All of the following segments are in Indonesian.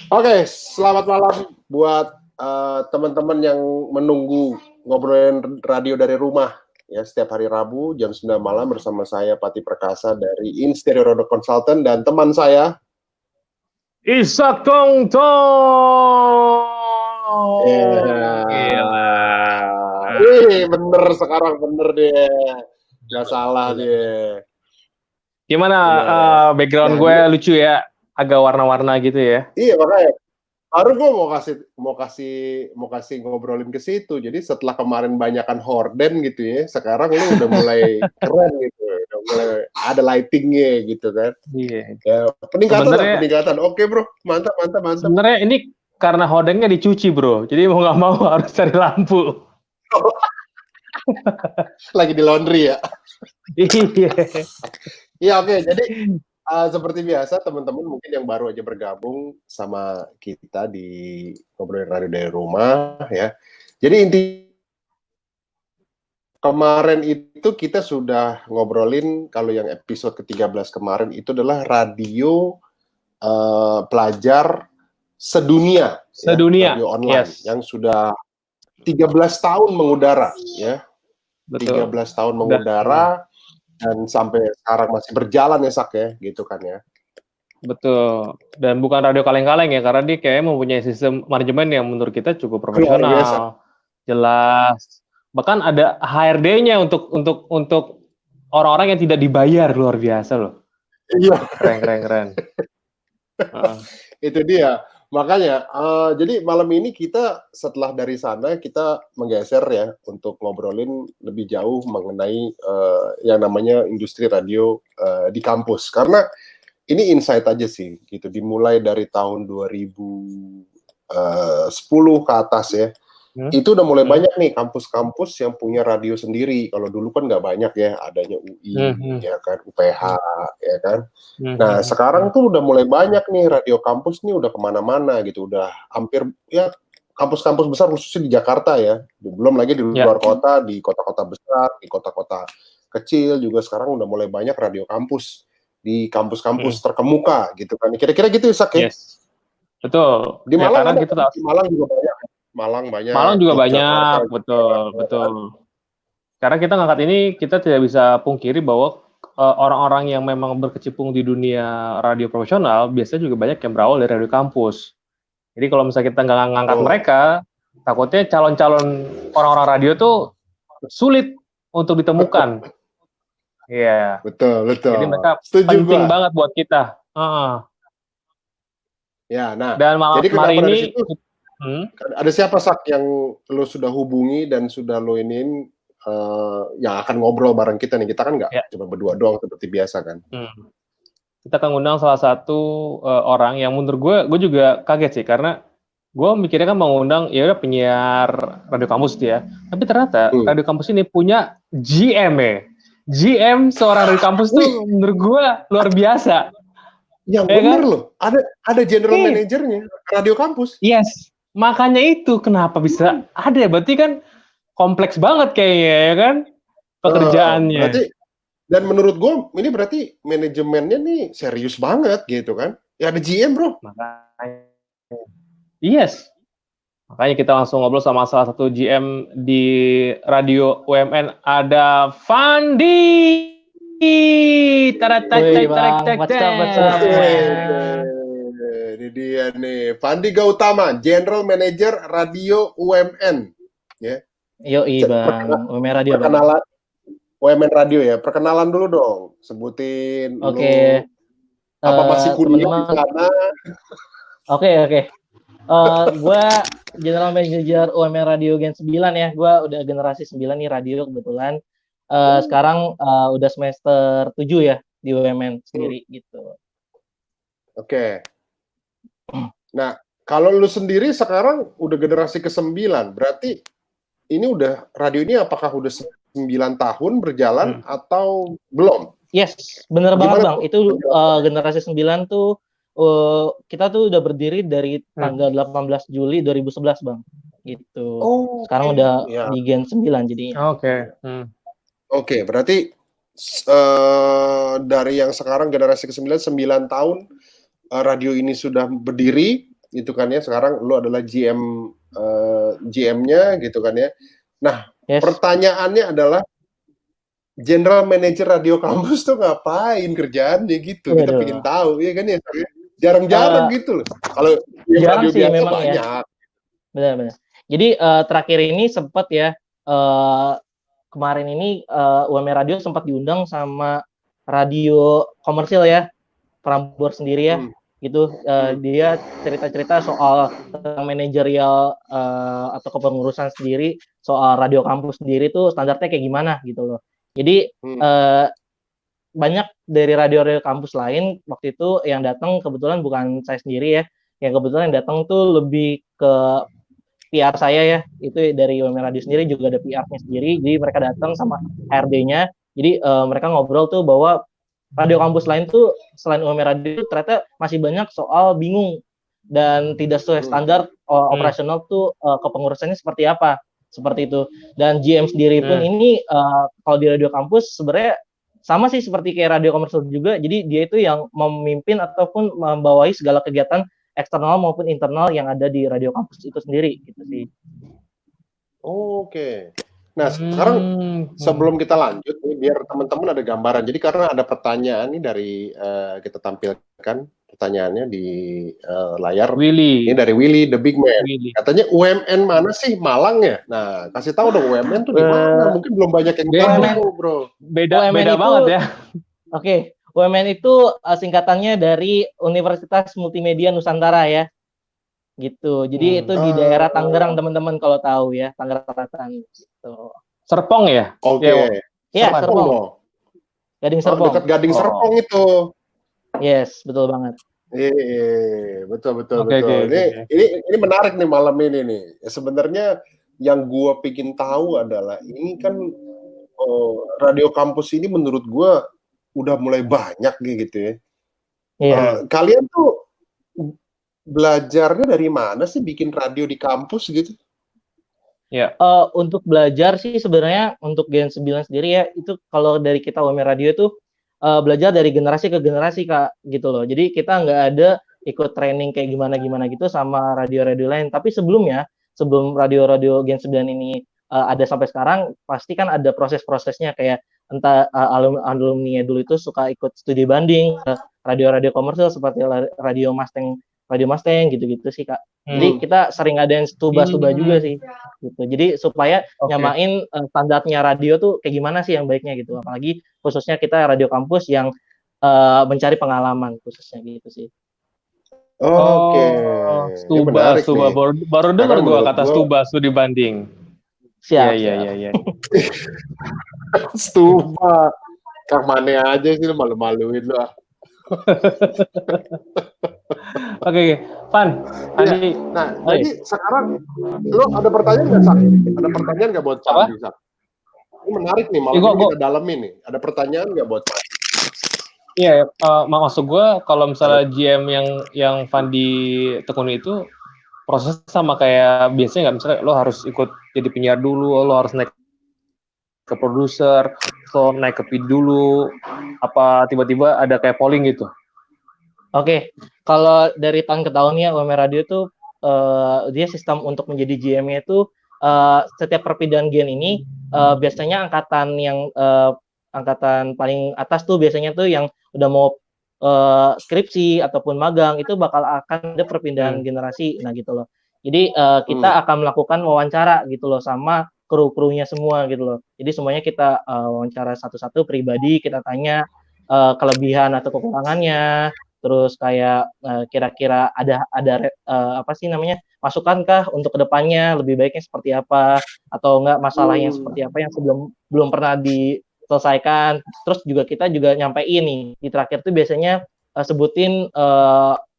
Oke, selamat malam buat teman-teman yang menunggu ngobrolin radio dari rumah ya setiap hari Rabu jam 9 malam bersama saya Pati Perkasa dari Interior Rodo Consultant dan teman saya Isak Tongtong. Gila. Bener sekarang bener dia. Nggak salah dia. Gimana background Nah, gue lucu ya, agak warna-warna gitu ya. iya makanya baru gue mau kasih ngobrolin ke situ. Jadi setelah kemarin banyakan horden gitu ya, sekarang lu udah mulai keren gitu, udah mulai ada lightingnya gitu kan. Iya. Ya, peningkatan. Oke bro, mantap. Sebenarnya ini karena hordengnya dicuci bro, jadi mau nggak mau harus cari lampu. Lagi di laundry ya. Iya. Iya oke. Jadi seperti biasa teman-teman mungkin yang baru aja bergabung sama kita di ngobrolin radio dari rumah ya. Jadi inti kemarin itu kita sudah ngobrolin kalau yang episode ke-13 kemarin itu adalah radio pelajar sedunia, Sedunia, radio online yang sudah 13 tahun mengudara ya. Betul. 13 tahun mengudara dan sampai sekarang masih berjalan ya Sak ya, gitu kan ya. Betul. Dan bukan radio kaleng-kaleng ya, karena dia kayak mempunyai sistem manajemen yang menurut kita cukup profesional, jelas. Bahkan ada HRD-nya untuk orang-orang yang tidak dibayar, luar biasa loh. Iya. Keren. Itu dia. Makanya, jadi malam ini kita setelah dari sana kita menggeser ya untuk ngobrolin lebih jauh mengenai yang namanya industri radio di kampus. Karena ini insight aja sih, gitu. Dimulai dari tahun 2010 ke atas ya. Itu udah mulai banyak nih kampus-kampus yang punya radio sendiri. Kalau dulu kan nggak banyak ya, adanya UI, ya kan, UPH, ya kan. Nah, sekarang tuh udah mulai banyak nih radio kampus nih udah kemana-mana gitu. Udah hampir, ya kampus-kampus besar khususnya di Jakarta ya. Belum lagi di luar kota, di kota-kota besar, di kota-kota kecil juga sekarang udah mulai banyak radio kampus. Di kampus-kampus terkemuka gitu kan. Kira-kira gitu Isak ya? Yes. Betul. Di Malang ada, kita tahu. Di Malang juga banyak. Malang juga banyak, betul. Karena kita ngangkat ini, kita tidak bisa pungkiri bahwa orang-orang yang memang berkecimpung di dunia radio profesional, biasanya juga banyak yang berawal dari radio kampus. Jadi kalau misalnya kita nggak ngangkat mereka, takutnya calon-calon orang-orang radio tuh sulit untuk ditemukan. Iya. Betul. Jadi mereka setuju penting banget buat kita. Ya, nah. Dan malam hari ini ada siapa Sak yang lo sudah hubungi dan sudah lo iniin yang akan ngobrol bareng kita nih? Kita kan nggak cuma berdua doang seperti biasa kan? Kita akan ngundang salah satu orang yang menurut gue juga kaget sih, karena gue mikirnya kan mau ngundang ya udah penyiar radio kampus dia, tapi ternyata radio kampus ini punya GM seorang radio kampus tuh menurut gue luar biasa. Yang bener loh, ada general manajernya radio kampus. Yes, makanya itu kenapa bisa ada, berarti kan kompleks banget kayaknya ya kan pekerjaannya. Dan menurut gue ini berarti manajemennya nih serius banget gitu kan. Ya ada GM bro. Makanya kita langsung ngobrol sama salah satu GM di radio UMN, ada Fandi. Ini dia nih, Fandi Gautama, General Manager Radio UMN. Ya. Yoi bang, UMN Radio. Perkenalan UMN Radio ya. Perkenalan dulu dong. Sebutin. Oke. Apa masih kuliah di sana? Oke. Gue General Manager UMN Radio Gen 9 ya. Gue udah generasi 9 nih radio kebetulan. Sekarang udah semester 7 ya di UMN sendiri gitu. Oke. Nah, kalau lu sendiri sekarang udah generasi ke-9, berarti ini udah radio ini apakah udah 9 tahun berjalan atau belum? Yes, bener banget bang. Itu generasi 9 tuh kita tuh udah berdiri dari tanggal 18 Juli 2011 bang. Gitu. Sekarang udah di Gen 9 jadinya. Oke, berarti dari yang sekarang generasi ke-9, 9 tahun radio ini sudah berdiri, gitu kan ya. Sekarang lu adalah GM-nya gitu kan ya. Nah, pertanyaannya adalah General Manager Radio Kampus tuh ngapain kerjaannya gitu? Kita pengen tahu, ya kan ya. Jarang-jarang gitu loh. Kalau jarang radio sih biasa memang banyak. Ya. Benar-benar. Jadi terakhir ini sempat ya, kemarin ini UMR Radio sempat diundang sama radio komersil ya, Prambors sendiri ya. Gitu, dia cerita-cerita soal tentang manajerial atau kepengurusan sendiri, soal radio kampus sendiri tuh standarnya kayak gimana gitu loh. Jadi banyak dari radio-radio kampus lain waktu itu yang datang, kebetulan bukan saya sendiri ya, yang kebetulan yang datang tuh lebih ke PR saya ya, itu dari UMR Radio sendiri juga ada PR-nya sendiri, jadi mereka datang sama HRD-nya, jadi mereka ngobrol tuh bahwa radio kampus lain tuh selain UMR Radio ternyata masih banyak soal bingung dan tidak sesuai standar operasional tuh kepengurusannya seperti apa, seperti itu. Dan GM sendiri pun ini kalau di radio kampus sebenarnya sama sih seperti kayak radio komersial juga, jadi dia itu yang memimpin ataupun membawahi segala kegiatan eksternal maupun internal yang ada di radio kampus itu sendiri gitu sih. Oke. Nah, sekarang sebelum kita lanjut nih, biar teman-teman ada gambaran. Jadi karena ada pertanyaan nih dari kita tampilkan pertanyaannya di layar. Willy. Ini dari Willy the Big Man. Willy. Katanya UMN mana sih? Malang ya? Nah, kasih tahu dong UMN tuh di mana? Mungkin belum banyak yang tahu, Bro. Beda UMN banget ya. Oke. UMN itu singkatannya dari Universitas Multimedia Nusantara ya, gitu. Jadi itu di daerah Tangerang teman-teman kalau tahu ya, Tangerang Selatan. Gitu. Serpong ya? Oke. Iya, Serpong. Gading Serpong. Dekat Gading Serpong itu. Yes, betul banget. Iya, betul. Okay. Ini menarik nih malam ini nih. Sebenarnya yang gua pingin tahu adalah ini kan radio kampus ini menurut gua udah mulai banyak gitu ya. Iya. Kalian tuh belajarnya dari mana sih bikin radio di kampus gitu? Ya. Untuk belajar sih sebenarnya untuk Gen 9 sendiri ya, itu kalau dari kita UMR Radio itu belajar dari generasi ke generasi Kak, gitu loh. Jadi kita nggak ada ikut training kayak gimana gitu sama radio-radio lain. Tapi sebelum radio-radio Gen 9 ini ada sampai sekarang, pasti kan ada proses-prosesnya kayak entah alumni dulu itu suka ikut studi banding radio-radio komersil seperti Radio Mustang gitu-gitu sih Kak. Jadi kita sering ngadain stuba juga sih gitu. Jadi supaya nyamain standarnya radio tuh kayak gimana sih yang baiknya gitu. Apalagi khususnya kita radio kampus yang mencari pengalaman khususnya gitu sih. Oke. Stuba. Baru dengar gua kata stuba studi banding. Siap. Iya. Stuba. Kang Mane aja sih, malu-maluin lu ah. Oke, Van. Nah, jadi sekarang lu ada pertanyaan nggak, Sak? Ada pertanyaan nggak buat Sak? Ini menarik nih, malam ini kita dalamin nih. Ada pertanyaan nggak buat Sak? Iya, maksud gue kalau misalnya GM yang Van ditekuni itu proses sama kayak biasanya nggak, misalnya lo harus ikut jadi penyiar dulu, lo harus naik ke produser, lo naik ke PD dulu, apa tiba-tiba ada kayak polling gitu? Oke, kalau dari tahun ke tahunnya UMR Radio tuh dia sistem untuk menjadi GM-nya itu setiap perpindahan gen ini biasanya angkatan paling atas tuh biasanya tuh yang udah mau skripsi ataupun magang itu bakal akan ada perpindahan generasi, nah gitu loh. Jadi kita akan melakukan wawancara gitu loh sama kru-krunya semua gitu loh. Jadi semuanya kita wawancara satu-satu pribadi, kita tanya kelebihan atau kekurangannya, terus kayak kira-kira ada apa sih namanya, masukankah untuk kedepannya lebih baiknya seperti apa, atau enggak masalahnya seperti apa yang belum pernah diselesaikan. Terus juga kita juga nyampein nih di terakhir tuh biasanya sebutin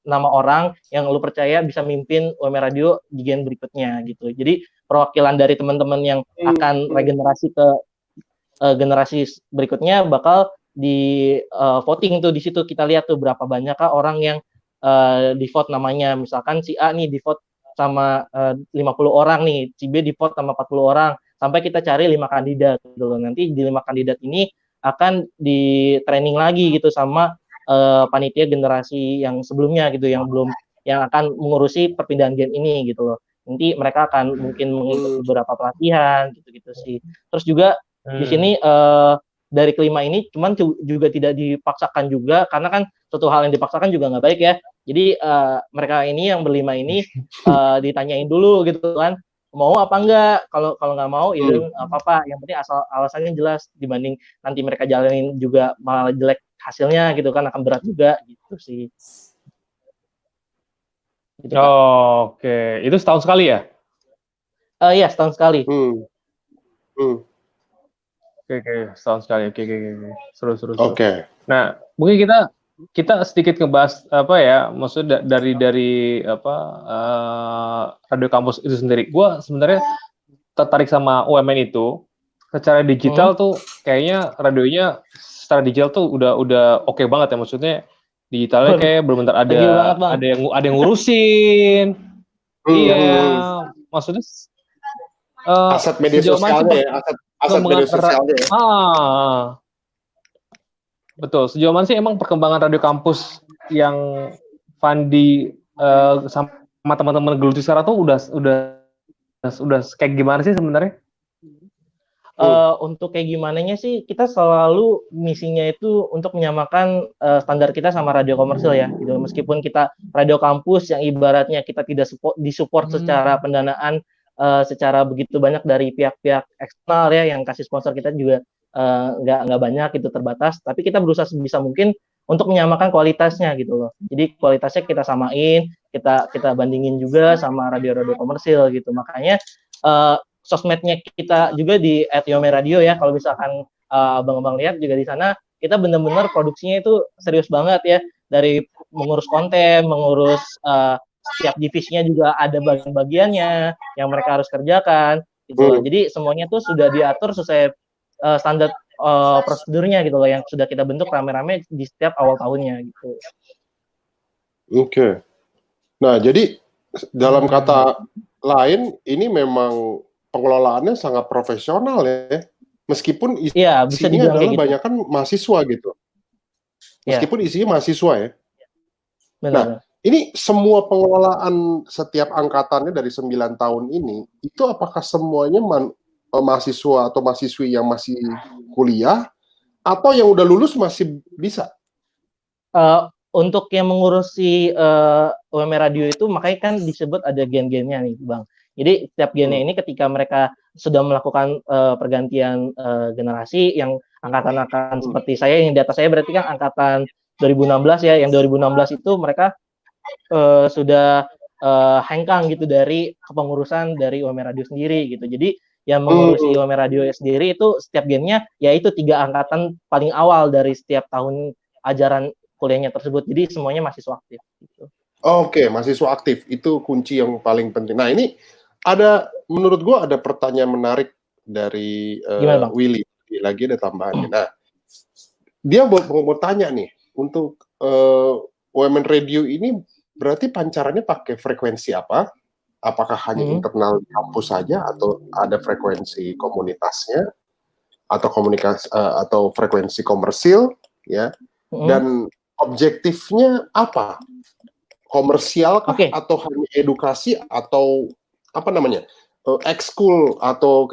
nama orang yang lu percaya bisa mimpin UMR Radio di gen berikutnya gitu. Jadi perwakilan dari teman-teman yang akan regenerasi ke generasi berikutnya bakal di voting tuh, di situ kita lihat tuh berapa banyakkah orang yang di vote namanya. Misalkan si A nih di vote sama 50 orang nih, si B di vote sama 40 orang, sampai kita cari 5 kandidat gitu loh. Nanti di 5 kandidat ini akan di training lagi gitu sama panitia generasi yang sebelumnya gitu, yang belum yang akan mengurusi perpindahan gen ini gitu loh. Nanti mereka akan mungkin mengikuti beberapa pelatihan gitu-gitu sih. Terus juga di sini dari kelima ini cuman juga tidak dipaksakan juga, karena kan suatu hal yang dipaksakan juga nggak baik ya. Jadi mereka ini yang berlima ini ditanyain dulu gitu kan, mau apa enggak. Kalau nggak mau ya nggak apa-apa, yang penting asal alasannya jelas, dibanding nanti mereka jalanin juga malah jelek hasilnya gitu kan, akan berat juga gitu sih. Gitu, Oke, itu setahun sekali ya? Iya, setahun sekali. Oke, setahun sekali. Oke. Seru. Oke. Nah, mungkin kita sedikit ngebahas apa ya, maksudnya dari apa radio kampus itu sendiri. Gua sebenarnya tertarik sama UMN itu. Secara digital tuh kayaknya radionya secara digital tuh udah oke banget ya, maksudnya digitalnya kayak benar-benar ada yang ngurusin. Iya, maksudnya aset media sosialnya ya, aset media sosialnya ya. Betul. Sejauh mana sih emang perkembangan radio kampus yang Fandi sama teman-teman geluti sekarang tuh udah kayak gimana sih sebenarnya? Untuk kayak gimananya sih, kita selalu misinya itu untuk menyamakan standar kita sama radio komersil ya gitu. Meskipun kita radio kampus yang ibaratnya kita tidak disupport secara pendanaan secara begitu banyak dari pihak-pihak eksternal ya, yang kasih sponsor kita juga nggak banyak, itu terbatas, tapi kita berusaha sebisa mungkin untuk menyamakan kualitasnya gitu loh. Jadi kualitasnya kita samain, kita bandingin juga sama radio-radio komersil gitu. Makanya sosmednya kita juga di @yome_radio ya, kalau misalkan abang-abang lihat juga di sana, kita benar-benar produksinya itu serius banget ya, dari mengurus konten, mengurus setiap divisinya juga ada bagian-bagiannya yang mereka harus kerjakan gitu loh. Jadi semuanya tuh sudah diatur sesuai standar prosedurnya gitu loh, yang sudah kita bentuk rame-rame di setiap awal tahunnya gitu. Oke. Nah, jadi dalam kata lain, ini memang pengelolaannya sangat profesional ya, meskipun isinya adalah banyak kan mahasiswa gitu. Meskipun isinya mahasiswa ya. Benar. Nah, ini semua pengelolaan setiap angkatannya dari 9 tahun ini, itu apakah semuanya mahasiswa atau mahasiswi yang masih kuliah, atau yang udah lulus masih bisa? Untuk yang mengurusi UMR Radio itu, makanya kan disebut ada gen-gennya nih Bang. Jadi setiap gennya ini ketika mereka sudah melakukan pergantian generasi, yang angkatan seperti saya, yang di atas saya berarti kan angkatan 2016 ya, yang 2016 itu mereka sudah hengkang gitu dari kepengurusan dari UMR Radio sendiri gitu. Jadi yang mengurusi UMR Radio sendiri itu setiap gennya yaitu 3 angkatan paling awal dari setiap tahun ajaran kuliahnya tersebut. Jadi semuanya mahasiswa aktif gitu. Oke, mahasiswa aktif itu kunci yang paling penting. Nah, ini menurut gua ada pertanyaan menarik dari Willy. Lagi ada tambahannya. Nah, dia mau tanya nih, untuk UMN Radio ini berarti pancarannya pakai frekuensi apa? Apakah hanya internal kampus saja, atau ada frekuensi komunitasnya, atau atau frekuensi komersil ya? Dan objektifnya apa? Komersial kah, atau hanya edukasi, atau apa namanya, ekskul atau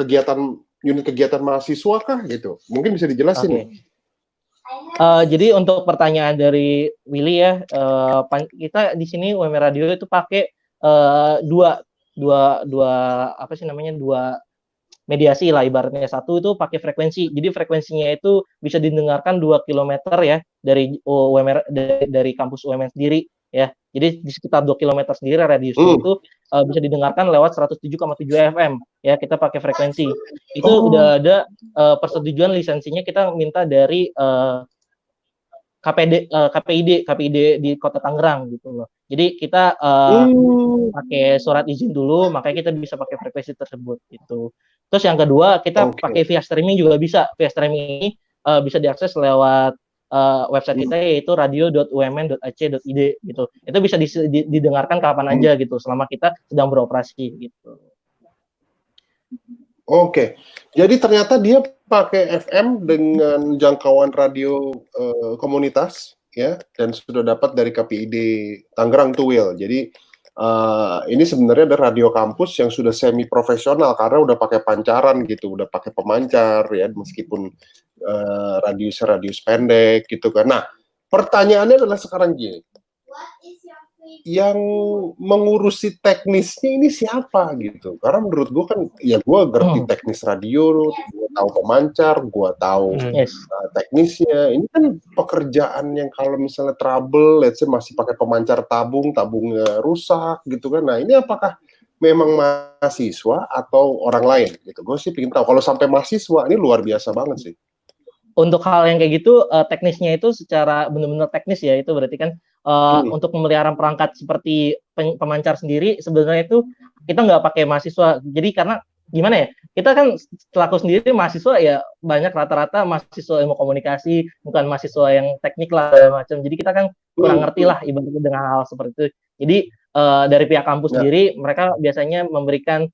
unit kegiatan mahasiswa kah gitu? Mungkin bisa dijelasin. Jadi untuk pertanyaan dari Willy ya, kita di sini UMR Radio itu pakai dua mediasi lah ibaratnya. Satu itu pakai frekuensi. Jadi frekuensinya itu bisa didengarkan 2 km ya dari UMR, dari kampus UMN sendiri ya. Jadi di sekitar 2 km sendiri radiusnya itu bisa didengarkan lewat 107,7 FM ya. Kita pakai frekuensi. Itu udah ada persetujuan lisensinya, kita minta dari KPID di Kota Tangerang gitu loh. Jadi kita pakai surat izin dulu, makanya kita bisa pakai frekuensi tersebut gitu. Terus yang kedua, kita pakai via streaming juga bisa. Via streaming ini bisa diakses lewat website kita, yaitu radio.umn.ac.id gitu. Itu bisa didengarkan kapan aja gitu, selama kita sedang beroperasi gitu. Oke, jadi ternyata dia pakai FM dengan jangkauan radio komunitas ya, dan sudah dapat dari KPID Tangerang tuh Will. Jadi ini sebenarnya ada radio kampus yang sudah semi profesional karena udah pakai pancaran gitu, udah pakai pemancar ya, meskipun radius pendek gitu kan. Nah, pertanyaannya adalah sekarang gini, yang mengurusi teknisnya ini siapa gitu? Karena menurut gue kan, ya gue ngerti teknis radio, gue tahu pemancar, gue tahu teknisnya. Ini kan pekerjaan yang kalau misalnya trouble, let's say masih pakai pemancar tabungnya rusak gitu kan. Nah ini apakah memang mahasiswa atau orang lain gitu? Gue sih pengen tahu. Kalau sampai mahasiswa ini luar biasa banget sih. Untuk hal yang kayak gitu, teknisnya itu secara benar-benar teknis ya, itu berarti kan untuk memelihara perangkat seperti pemancar sendiri, sebenarnya itu kita nggak pakai mahasiswa. Jadi karena gimana ya, kita kan selaku sendiri mahasiswa ya banyak rata-rata mahasiswa ilmu komunikasi, bukan mahasiswa yang teknik lah macam. Jadi kita kan kurang ngerti lah ibaratnya dengan hal seperti itu. Jadi dari pihak kampus sendiri, mereka biasanya memberikan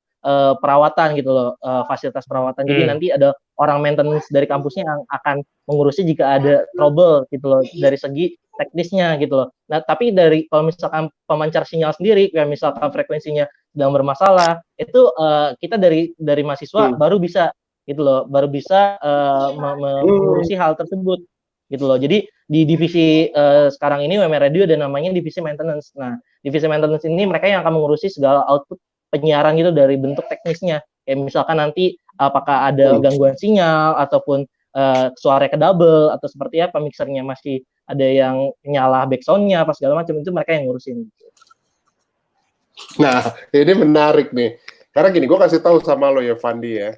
perawatan gitu loh, fasilitas perawatan. Jadi nanti ada orang maintenance dari kampusnya yang akan mengurusi jika ada trouble gitu loh dari segi teknisnya gitu loh. Nah, tapi dari kalau misalkan pemancar sinyal sendiri, kayak misalkan frekuensinya sedang bermasalah, itu kita dari mahasiswa baru bisa gitu loh, baru bisa mengurusi hal tersebut gitu loh. Jadi di divisi sekarang ini UMR Radio dan namanya divisi maintenance. Nah, divisi maintenance ini mereka yang akan mengurusi segala output penyiaran gitu dari bentuk teknisnya. Kayak misalkan nanti apakah ada gangguan sinyal ataupun suara ke double atau seperti apa, mixernya masih ada yang nyala backsound-nya apa segala macam, itu mereka yang ngurusin. Nah, ini menarik nih. Karena gini, gue kasih tahu sama lo ya Fandi ya.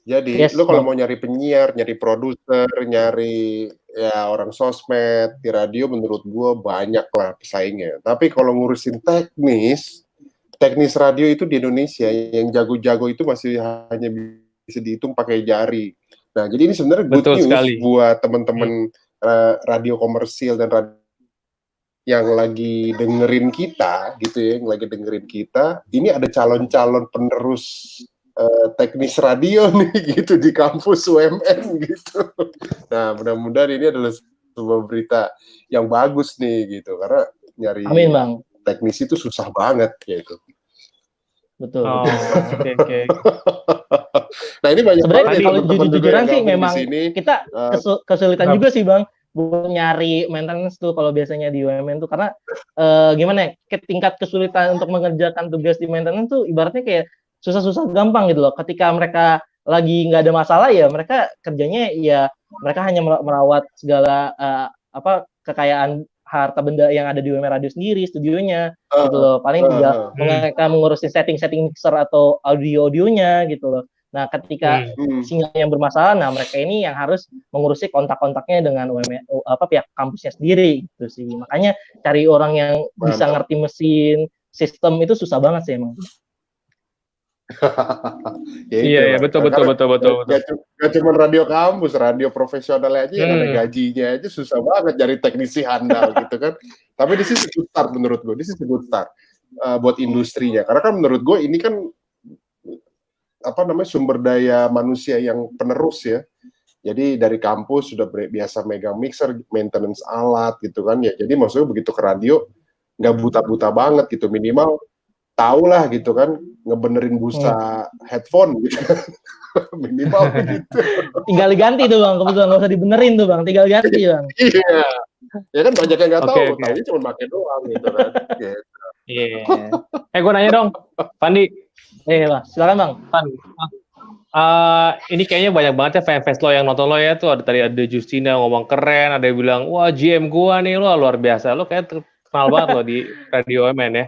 Jadi lo kalau mau nyari penyiar, nyari produser, nyari ya orang sosmed di radio, menurut gue banyak lah pesaingnya. Tapi kalau ngurusin teknis radio itu di Indonesia yang jago-jago itu masih hanya bisa dihitung pakai jari. Nah, jadi ini sebenarnya good news buat teman-teman radio komersil dan radio yang lagi dengerin kita gitu ya, yang lagi dengerin kita. Ini ada calon-calon penerus teknis radio nih gitu di kampus UMN gitu. Nah, mudah-mudahan ini adalah sebuah berita yang bagus nih gitu, karena nyari teknisi itu susah banget gitu. Betul. Oke. Nah ini banyak sebenarnya banget kalau jujur-jujuran sih memang sini, kita kesulitan juga sih Bang buat nyari maintenance tuh kalau biasanya di UMN tuh, karena gimana ya, tingkat kesulitan untuk mengerjakan tugas di maintenance tuh ibaratnya kayak susah-susah gampang gitu loh. Ketika mereka lagi nggak ada masalah ya mereka kerjanya ya mereka hanya merawat segala kekayaan harta benda yang ada di UMR Radio sendiri, studionya gitu loh. Paling juga mereka mengurusin setting mixer atau audionya gitu loh. Nah, ketika sinyal yang bermasalah, nah mereka ini yang harus mengurusi kontak-kontaknya dengan pihak kampusnya sendiri gitu sih. Makanya cari orang yang bisa ngerti mesin, sistem itu susah banget sih emang. Iya, betul. Gak cuma radio kampus, radio profesional aja yang ada gajinya aja susah banget cari teknisi handal gitu kan. Tapi this is a good start menurut gue, buat industrinya. Karena kan menurut gue ini kan sumber daya manusia yang penerus ya. Jadi dari kampus sudah biasa megang mixer, maintenance alat gitu kan ya. Jadi maksudnya begitu ke radio nggak buta-buta banget gitu, minimal tahu lah gitu kan ngebenerin busa headphone gitu. Minimal gitu. Tinggal diganti tuh Bang, kebetulan nggak usah dibenerin tuh Bang, tinggal ganti Bang. Iya. Ya kan banyak yang nggak tahu, tahunya cuma pakai doang gitu kan. Iya. Gue nanya dong, Fandi. Bang, silakan Bang. Ini kayaknya banyak banget ya fans lo yang nonton lo ya tuh. Tadi ada Justina ngomong keren, ada yang bilang wah GM gua nih lo luar biasa, lo kayak terkenal banget lo di radio MN ya.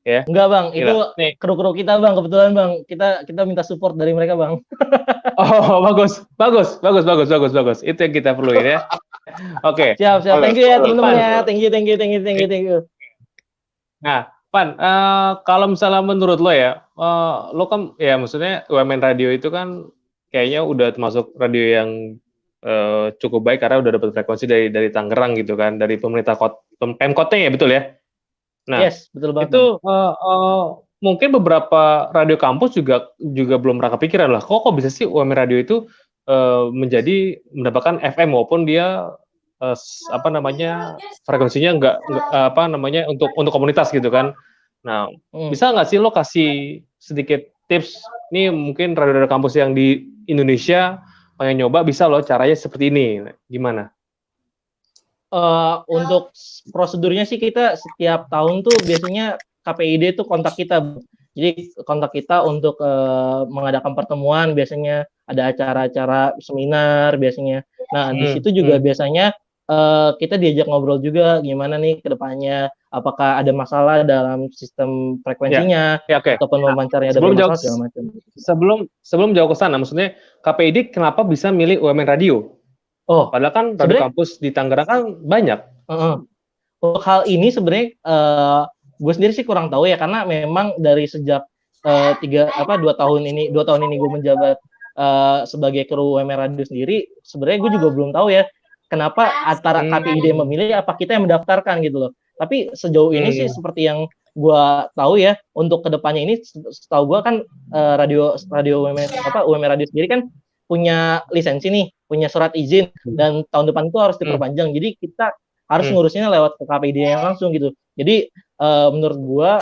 Ya. Enggak Bang, itu kru-kru kita Bang, kebetulan Bang, kita minta support dari mereka Bang. Oh bagus. Itu yang kita perluin ya. Oke. Siap. Thank you ya teman-teman ya. Thank you. Nah, Pan, kalau misalnya menurut lo ya, lo kan ya maksudnya UMN Radio itu kan kayaknya udah termasuk radio yang cukup baik karena udah dapat frekuensi dari Tangerang gitu kan, dari pemerintah Pemkotnya ya, betul ya? Nah, yes, betul banget. Itu mungkin beberapa radio kampus juga belum pernah kepikiran lah. Kok bisa sih UMN Radio itu mendapatkan FM walaupun dia apa namanya, frekuensinya nggak apa namanya, untuk komunitas gitu kan. Nah, bisa nggak sih lo kasih sedikit tips, nih mungkin radio kampus yang di Indonesia pengen nyoba, bisa loh caranya seperti ini, gimana? Untuk prosedurnya sih kita setiap tahun tuh biasanya KPID tuh kontak kita. Jadi kontak kita untuk mengadakan pertemuan, biasanya ada acara-acara seminar biasanya. Nah, di situ juga biasanya kita diajak ngobrol juga gimana nih ke depannya, apakah ada masalah dalam sistem frekuensinya, ataupun wawancaranya ada masalah segala macam. Sebelum jauh ke sana, maksudnya KPID kenapa bisa milih UMN Radio? Padahal kan radio kampus di Tangerang kan banyak. Untuk hal ini sebenarnya gue sendiri sih kurang tahu ya, karena memang dari sejak 2 tahun ini gue menjabat sebagai kru UMN Radio sendiri, sebenarnya gue juga belum tahu ya kenapa antara KPID memilih apa kita yang mendaftarkan gitu loh. Tapi sejauh ini sih seperti yang gue tahu ya, untuk kedepannya ini setahu gue kan radio UMN Radio sendiri kan punya lisensi nih, punya surat izin, dan tahun depan itu harus diperpanjang. Jadi kita harus ngurusnya lewat ke KPID yang langsung gitu. Jadi menurut gue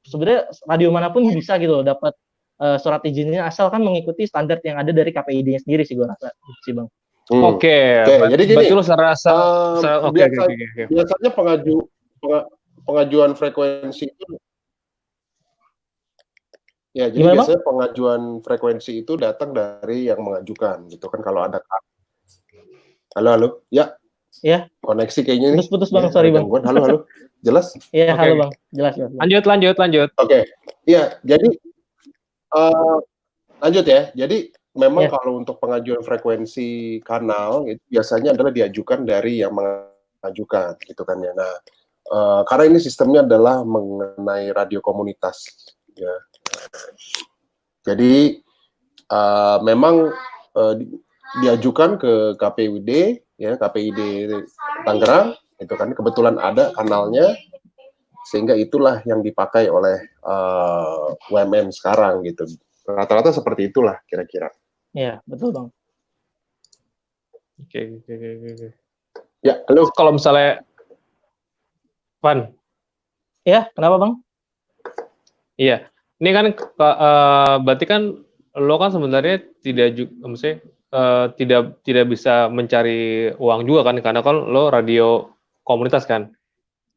sebenarnya radio manapun bisa gitu loh dapat surat izinnya, asalkan mengikuti standar yang ada dari KPID-nya sendiri sih, gue rasa sih Bang. Oke, jadi gini, lu biasanya pengajuan frekuensi itu, ya jadi gimana, biasanya pengajuan frekuensi itu datang dari yang mengajukan gitu kan. Kalau ada halo ya koneksi kayaknya nih putus Bang, sorry Bang. Halo jelas ya halo Bang, jelas. Lanjut. Oke. Iya, jadi lanjut ya. Jadi memang kalau untuk pengajuan frekuensi kanal itu biasanya adalah diajukan dari yang mengajukan gitu kan ya. Nah, karena ini sistemnya adalah mengenai radio komunitas ya. Jadi memang diajukan ke KPID ya, KPID Tangerang itu kan, kebetulan ada kanalnya, sehingga itulah yang dipakai oleh UMN sekarang gitu. Rata-rata seperti itulah kira-kira. Iya, betul Bang. Oke. Ya, halo. Kalau misalnya Van. Ya, kenapa Bang? Iya, ini kan berarti kan lo kan sebenarnya tidak bisa mencari uang juga kan, karena kan lo radio komunitas kan.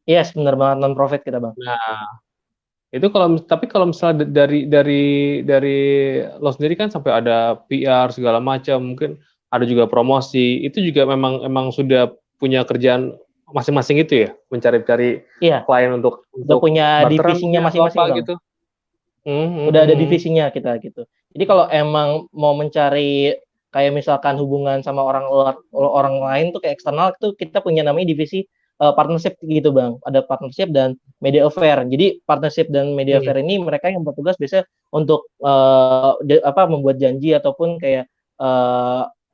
Iya, yes, benar banget, non profit kita Bang. Nah, itu tapi kalau misalnya dari lo sendiri kan sampai ada PR segala macam, mungkin ada juga promosi, itu juga memang sudah punya kerjaan masing-masing itu ya, mencari-cari klien untuk punya divisinya masing-masing gitu. Udah ada divisinya kita gitu. Jadi kalau emang mau mencari kayak misalkan hubungan sama orang lain tuh kayak eksternal, itu kita punya namanya divisi partnership gitu Bang. Ada partnership dan media affair. Jadi partnership dan media affair ini mereka yang bertugas biasanya untuk membuat janji ataupun kayak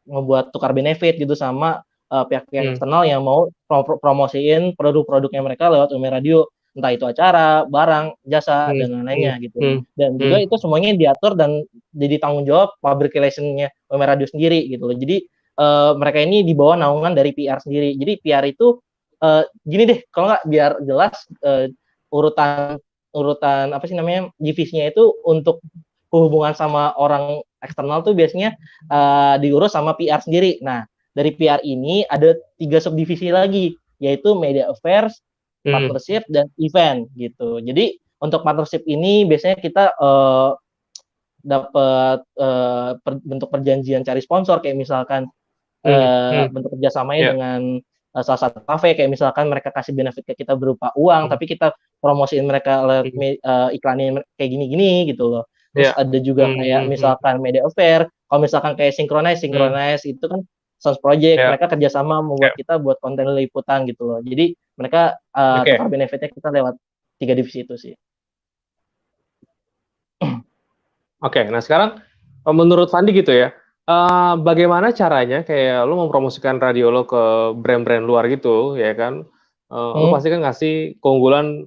membuat tukar benefit gitu sama pihak-pihak eksternal yang mau promosiin produk-produknya mereka lewat UMN Radio, entah itu acara, barang, jasa, dan lain-lainnya gitu. Dan juga itu semuanya diatur dan jadi tanggung jawab public relation-nya UMN Radio sendiri gitu loh. Jadi mereka ini di bawah naungan dari PR sendiri. Jadi PR itu gini deh, kalau nggak biar jelas urutan apa sih namanya, divisinya itu untuk hubungan sama orang eksternal tuh biasanya diurus sama PR sendiri. Nah, dari PR ini ada 3 subdivisi lagi, yaitu media affairs, partnership, dan event gitu. Jadi untuk partnership ini biasanya kita dapat bentuk perjanjian cari sponsor, kayak misalkan bentuk kerjasamanya dengan salah satu kafe, kayak misalkan mereka kasih benefit ke kita berupa uang, tapi kita promosiin mereka iklanin kayak gini-gini gitu loh. Terus ada juga kayak misalkan media affair, kalau misalkan kayak synchronize itu kan Sounds Project, mereka kerjasama membuat kita buat konten liputan gitu loh. Jadi mereka tukar benefitnya kita lewat 3 divisi itu sih. Oke, nah sekarang menurut Fandi gitu ya, bagaimana caranya kayak lo mempromosikan radio lo ke brand-brand luar gitu, ya kan? Lo pasti kan ngasih keunggulan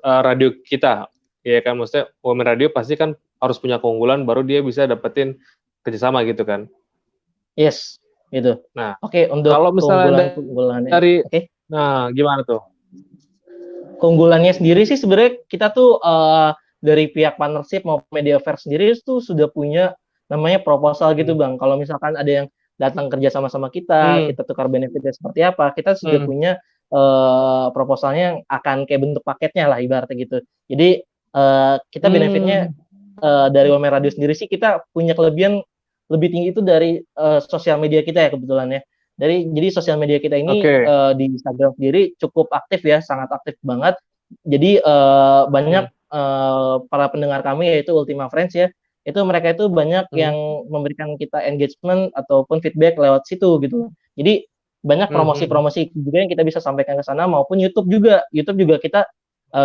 radio kita, ya kan? Maksudnya UMN Radio pasti kan harus punya keunggulan, baru dia bisa dapetin kerjasama gitu kan? Yes. gitu. Nah, Oke, untuk kalau misalnya keunggulannya. dari Oke. Nah, gimana tuh? Keunggulannya sendiri sih sebenarnya kita tuh dari pihak partnership maupun media fair sendiri itu sudah punya namanya proposal gitu Bang. Kalau misalkan ada yang datang kerja sama-sama kita tukar benefitnya seperti apa, kita sudah punya proposalnya yang akan kayak bentuk paketnya lah ibaratnya gitu. Jadi kita benefitnya dari Women Radio sendiri sih kita punya kelebihan lebih tinggi itu dari sosial media kita ya kebetulan ya. Jadi sosial media kita ini di Instagram sendiri cukup aktif ya, sangat aktif banget. Jadi banyak para pendengar kami yaitu Ultima Friends ya, itu mereka itu banyak yang memberikan kita engagement ataupun feedback lewat situ gitu. Jadi banyak promosi-promosi juga yang kita bisa sampaikan ke sana maupun YouTube juga. YouTube juga kita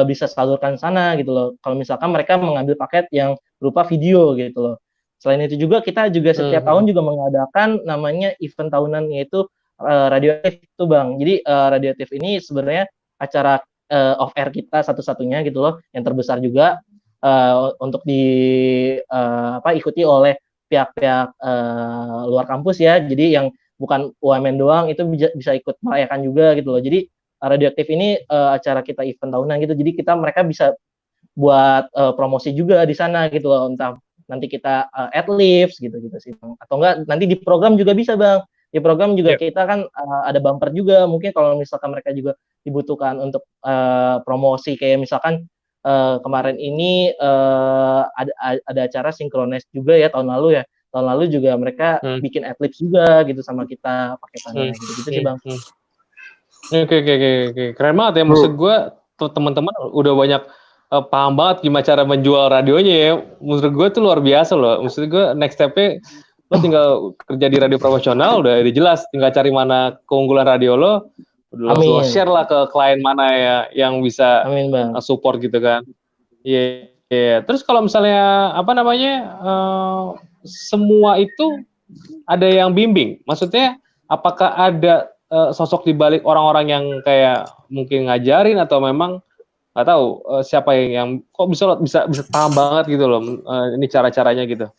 bisa salurkan sana gitu loh. Kalau misalkan mereka mengambil paket yang berupa video gitu loh. Selain itu juga kita juga setiap tahun juga mengadakan namanya event tahunan yaitu Radioaktif itu Bang. Jadi Radioaktif ini sebenarnya acara off air kita satu-satunya gitu loh, yang terbesar juga untuk ikuti oleh pihak-pihak luar kampus ya. Jadi yang bukan UMN doang itu bisa ikut merayakan juga gitu loh. Jadi Radioaktif ini acara kita event tahunan gitu. Jadi mereka bisa buat promosi juga di sana gitu loh, entah nanti kita ad-libs gitu-gitu sih Bang. Atau enggak nanti di program juga bisa Bang. Di program juga kita kan ada bumper juga. Mungkin kalau misalkan mereka juga dibutuhkan untuk promosi kayak misalkan kemarin ini ada acara synchronize juga ya tahun lalu ya. Tahun lalu juga mereka bikin ad-libs juga gitu sama kita paketannya gitu sih Bang. Oke. Keren banget ya. Maksud gue teman-teman udah banyak paham banget gimana cara menjual radionya ya. Menurut gue tuh luar biasa loh. Maksud gue next step-nya lo tinggal kerja di radio profesional udah jelas, tinggal cari mana keunggulan radio lo share lah ke klien mana ya yang bisa support gitu kan. Iya. Terus kalau misalnya semua itu ada yang bimbing, maksudnya apakah ada sosok di balik orang-orang yang kayak mungkin ngajarin atau memang nggak tahu siapa yang kok bisa paham banget gitu loh ini cara-caranya gitu.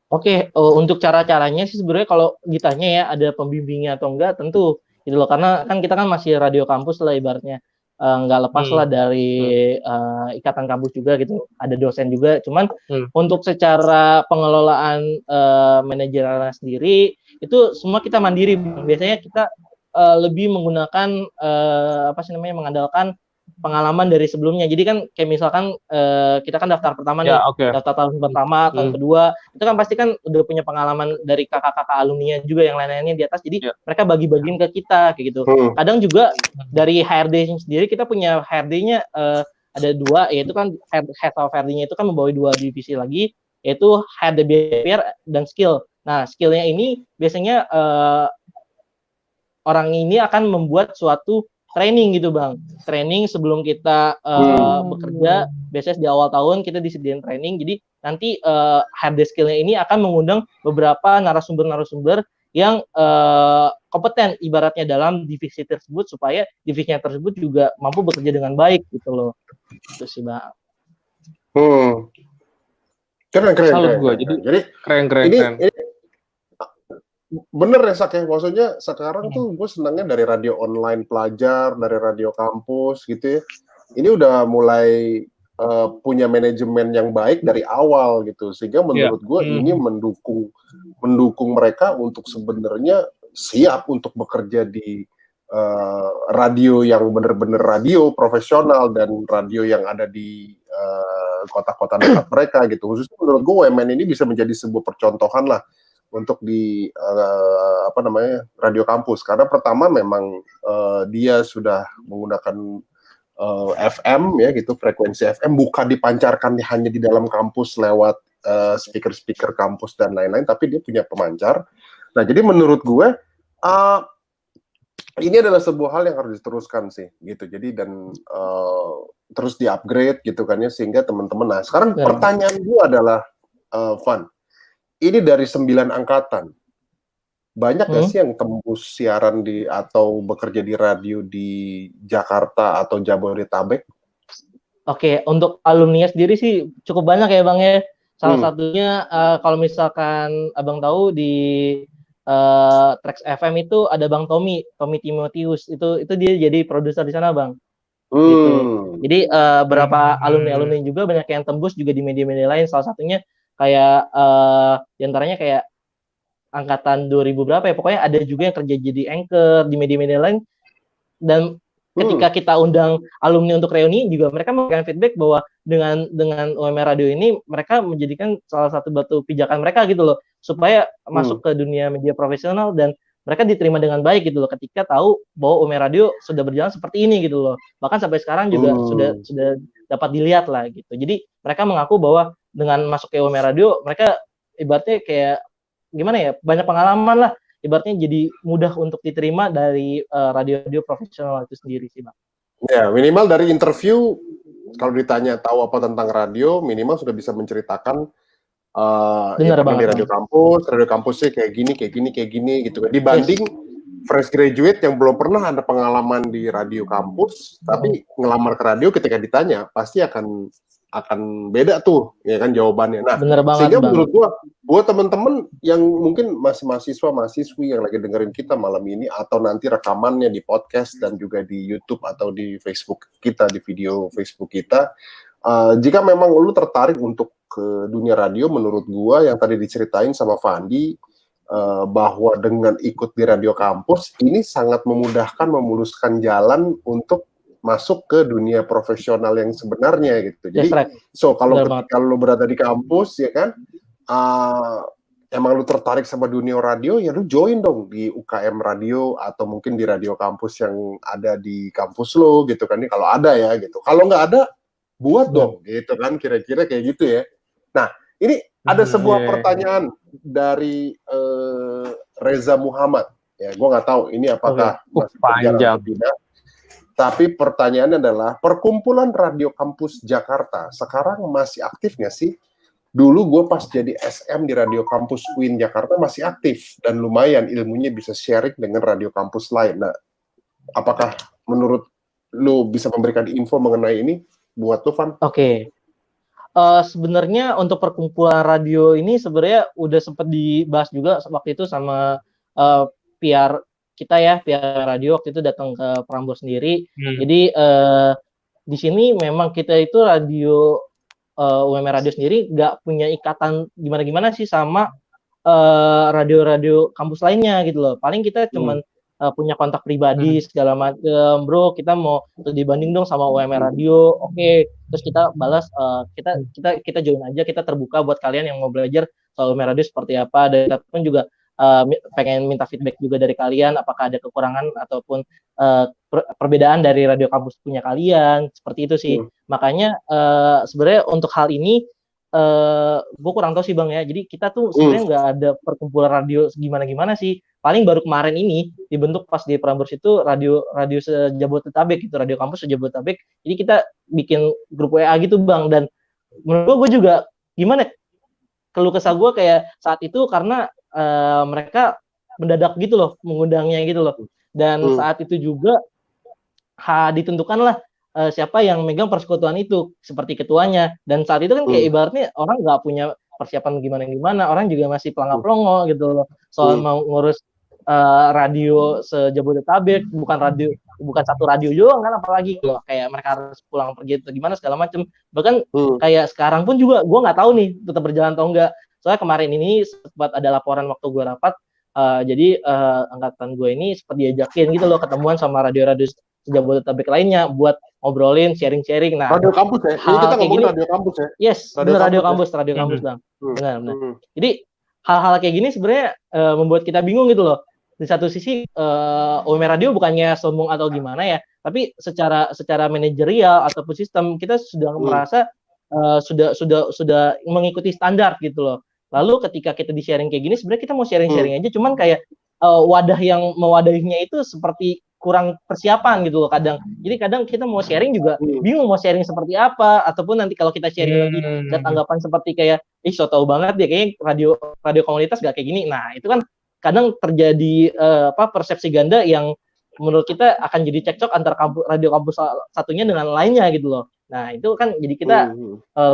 Oke, untuk cara-caranya sih sebenarnya kalau ditanya ya ada pembimbingnya atau enggak tentu gitu loh, karena kan kita kan masih radio kampus lah ibaratnya, nggak lepas lah dari ikatan kampus juga gitu, ada dosen juga. Cuman untuk secara pengelolaan manajerialnya sendiri itu semua kita mandiri. Biasanya kita lebih menggunakan mengandalkan pengalaman dari sebelumnya. Jadi kan kayak misalkan kita kan daftar pertama nih, daftar tahun pertama, tahun kedua, itu kan pasti kan udah punya pengalaman dari kakak-kakak alumni juga yang lain-lainnya di atas. Jadi mereka bagi-bagiin ke kita kayak gitu. Kadang juga dari HRD sendiri kita punya HRD-nya ada dua, yaitu kan head of HRD-nya itu kan membawa dua divisi lagi, yaitu HRD behavior dan skill. Nah, skillnya ini biasanya orang ini akan membuat suatu training gitu Bang. Training sebelum kita bekerja, biasanya di awal tahun kita disediain training. Jadi nanti hard skill-nya ini akan mengundang beberapa narasumber-narasumber yang kompeten ibaratnya dalam divisi tersebut supaya divisinya tersebut juga mampu bekerja dengan baik gitu loh. Itu sih Bang. Keren. Jadi keren. Bener ya Sak ya, maksudnya sekarang tuh gue senangnya dari radio online pelajar, dari radio kampus gitu ya. Ini udah mulai punya manajemen yang baik dari awal gitu, sehingga menurut gue ini mendukung mereka untuk sebenarnya siap untuk bekerja di radio yang bener-bener radio profesional dan radio yang ada di kota-kota dekat mereka gitu. Khususnya menurut gue WMN ini bisa menjadi sebuah percontohan lah untuk di radio kampus, karena pertama memang dia sudah menggunakan FM ya gitu, frekuensi FM, bukan dipancarkan hanya di dalam kampus lewat speaker kampus dan lain-lain, tapi dia punya pemancar. Nah, jadi menurut gue ini adalah sebuah hal yang harus diteruskan sih gitu. Jadi dan terus di-upgrade gitu kan ya, sehingga teman-teman. Nah, sekarang pertanyaan gue adalah Van, ini dari 9 angkatan, banyak nggak sih yang tembus siaran atau bekerja di radio di Jakarta atau Jabodetabek? Oke, untuk alumni sendiri sih cukup banyak ya Bang ya. Salah satunya kalau misalkan Abang tahu di Trax FM itu ada Bang Tommy Timotius, itu dia jadi produser di sana Bang. Gitu. Jadi beberapa alumni juga banyak yang tembus juga di media-media lain, salah satunya kayak diantaranya kayak angkatan 2000 berapa ya, pokoknya ada juga yang kerja jadi anchor di media-media lain. Dan ketika kita undang alumni untuk reuni juga mereka memberikan feedback bahwa dengan UMR Radio ini mereka menjadikan salah satu batu pijakan mereka gitu loh, supaya masuk ke dunia media profesional dan mereka diterima dengan baik gitu loh ketika tahu bahwa UMR Radio sudah berjalan seperti ini gitu loh. Bahkan sampai sekarang juga sudah dapat dilihat lah gitu. Jadi mereka mengaku bahwa dengan masuk ke UMR Radio mereka ibaratnya kayak gimana ya, banyak pengalaman lah, ibaratnya jadi mudah untuk diterima dari radio-radio profesional itu sendiri sih Bang. Ya, minimal dari interview kalau ditanya tahu apa tentang radio, minimal sudah bisa menceritakan Benar banget, di radio kampusnya kayak gini gitu kan. Dibanding fresh graduate yang belum pernah ada pengalaman di radio kampus, tapi ngelamar ke radio ketika ditanya pasti akan beda tuh, ya kan jawabannya. Nah, sehingga menurut gua buat teman-teman yang mungkin masih mahasiswa-mahasiswi yang lagi dengerin kita malam ini atau nanti rekamannya di podcast dan juga di YouTube atau di Facebook kita, di video Facebook kita, jika memang lu tertarik untuk ke dunia radio, menurut gua yang tadi diceritain sama Fandi, bahwa dengan ikut di radio kampus ini sangat memudahkan, memuluskan jalan untuk masuk ke dunia profesional yang sebenarnya gitu. Jadi, kalau ketika lu berada di kampus ya kan, emang lu tertarik sama dunia radio, ya lu join dong di UKM radio atau mungkin di radio kampus yang ada di kampus lu gitu kan, kalau ada ya gitu. Kalau nggak ada, buat dong gitu kan, kira-kira kayak gitu ya. Nah, ini ada sebuah pertanyaan dari Reza Muhammad. Ya, gue nggak tahu ini apakah masih berjalan atau tidak. Tapi pertanyaannya adalah, perkumpulan radio kampus Jakarta sekarang masih aktif nggak sih? Dulu gue pas jadi SM di radio kampus UIN Jakarta masih aktif dan lumayan ilmunya bisa sharing dengan radio kampus lain. Nah, apakah menurut lu bisa memberikan info mengenai ini buat lu, Van? Oke. Sebenarnya untuk perkumpulan radio ini sebenarnya udah sempat dibahas juga waktu itu sama PR kita ya, PR radio waktu itu datang ke Prambors sendiri. Jadi di sini memang kita itu radio UMR Radio sendiri nggak punya ikatan gimana-gimana sih sama radio-radio kampus lainnya gitu loh. Paling kita cuman punya kontak pribadi segala macam, bro kita mau dibanding dong sama UMR Radio, oke. Terus kita balas, kita join aja, kita terbuka buat kalian yang mau belajar soal UMR Radio seperti apa, dan kita pun juga pengen minta feedback juga dari kalian, apakah ada kekurangan ataupun perbedaan dari radio kampus punya kalian, seperti itu sih. Makanya sebenarnya untuk hal ini gue kurang tahu sih Bang ya. Jadi kita tuh sebenarnya nggak ada perkumpulan radio gimana sih. Paling baru kemarin ini dibentuk pas di Prambors itu radio sejabodetabek gitu, radio kampus sejabodetabek. Jadi kita bikin grup WA gitu Bang, dan menurut gue juga gimana, keluh kesah gue kayak saat itu karena mereka mendadak gitu loh mengundangnya gitu loh, dan saat itu juga ditentukanlah siapa yang megang persekutuan itu seperti ketuanya, dan saat itu kan kayak ibaratnya orang nggak punya persiapan gimana, orang juga masih pelongo gitu loh soal mau ngurus radio sejabodetabek, bukan satu radio doang kan, apalagi loh kayak mereka harus pulang pergi atau gimana segala macam. Bahkan kayak sekarang pun juga gue nggak tahu nih tetap berjalan atau enggak. Soalnya kemarin ini sempat ada laporan waktu gue rapat, jadi angkatan gue ini sempat diajakin gitu loh ketemuan sama radio-radio Jabodetabek lainnya buat ngobrolin, sharing-sharing. Nah, radio kampus ya. Ini kita ngomongin radio kampus ya. Yes, radio kampus Bang. Benar. Jadi hal-hal kayak gini sebenarnya membuat kita bingung gitu loh. Di satu sisi UMR Radio bukannya sombong atau gimana ya, tapi secara manajerial ataupun sistem kita sudah merasa sudah mengikuti standar gitu loh. Lalu ketika kita di sharing kayak gini, sebenarnya kita mau sharing aja, cuman kayak wadah yang mewadahinya itu seperti kurang persiapan gitu loh kadang. Jadi kadang kita mau sharing juga bingung mau sharing seperti apa, ataupun nanti kalau kita sharing lagi ada tanggapan seperti kayak so tau banget dia kayaknya radio komunitas gak kayak gini. Nah, itu kan kadang terjadi persepsi ganda yang menurut kita akan jadi cekcok antara radio kampus satunya dengan lainnya gitu loh. Nah, itu kan jadi kita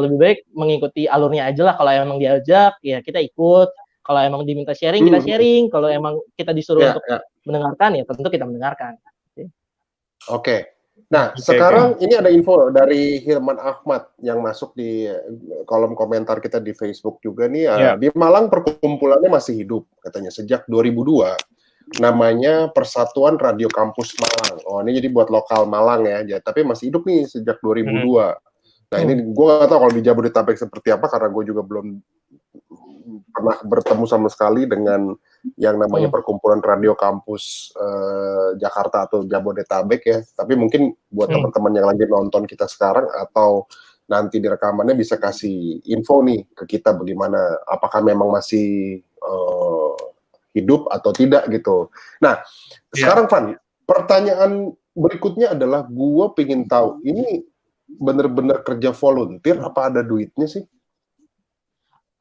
lebih baik mengikuti alurnya aja lah. Kalau emang diajak ya kita ikut, Kalau emang diminta sharing, kita sharing. Kalau emang kita disuruh untuk mendengarkan, ya tentu kita mendengarkan. Oke. Nah, sekarang ini ada info dari Hilman Ahmad yang masuk di kolom komentar kita di Facebook juga nih. Di Malang perkumpulannya masih hidup, katanya sejak 2002. Namanya Persatuan Radio Kampus Malang. Oh, ini jadi buat lokal Malang ya. Tapi masih hidup nih sejak 2002. Nah, ini gue nggak tahu kalau di Jabodetabek seperti apa, karena gue juga belum pernah bertemu sama sekali dengan yang namanya Perkumpulan Radio Kampus Jakarta atau Jabodetabek ya. Tapi mungkin buat teman-teman yang lagi nonton kita sekarang atau nanti di rekamannya bisa kasih info nih ke kita bagaimana, apakah memang masih hidup atau tidak gitu. Nah, sekarang Van, pertanyaan berikutnya adalah gue pengen tahu, ini bener-bener kerja volunteer apa ada duitnya sih?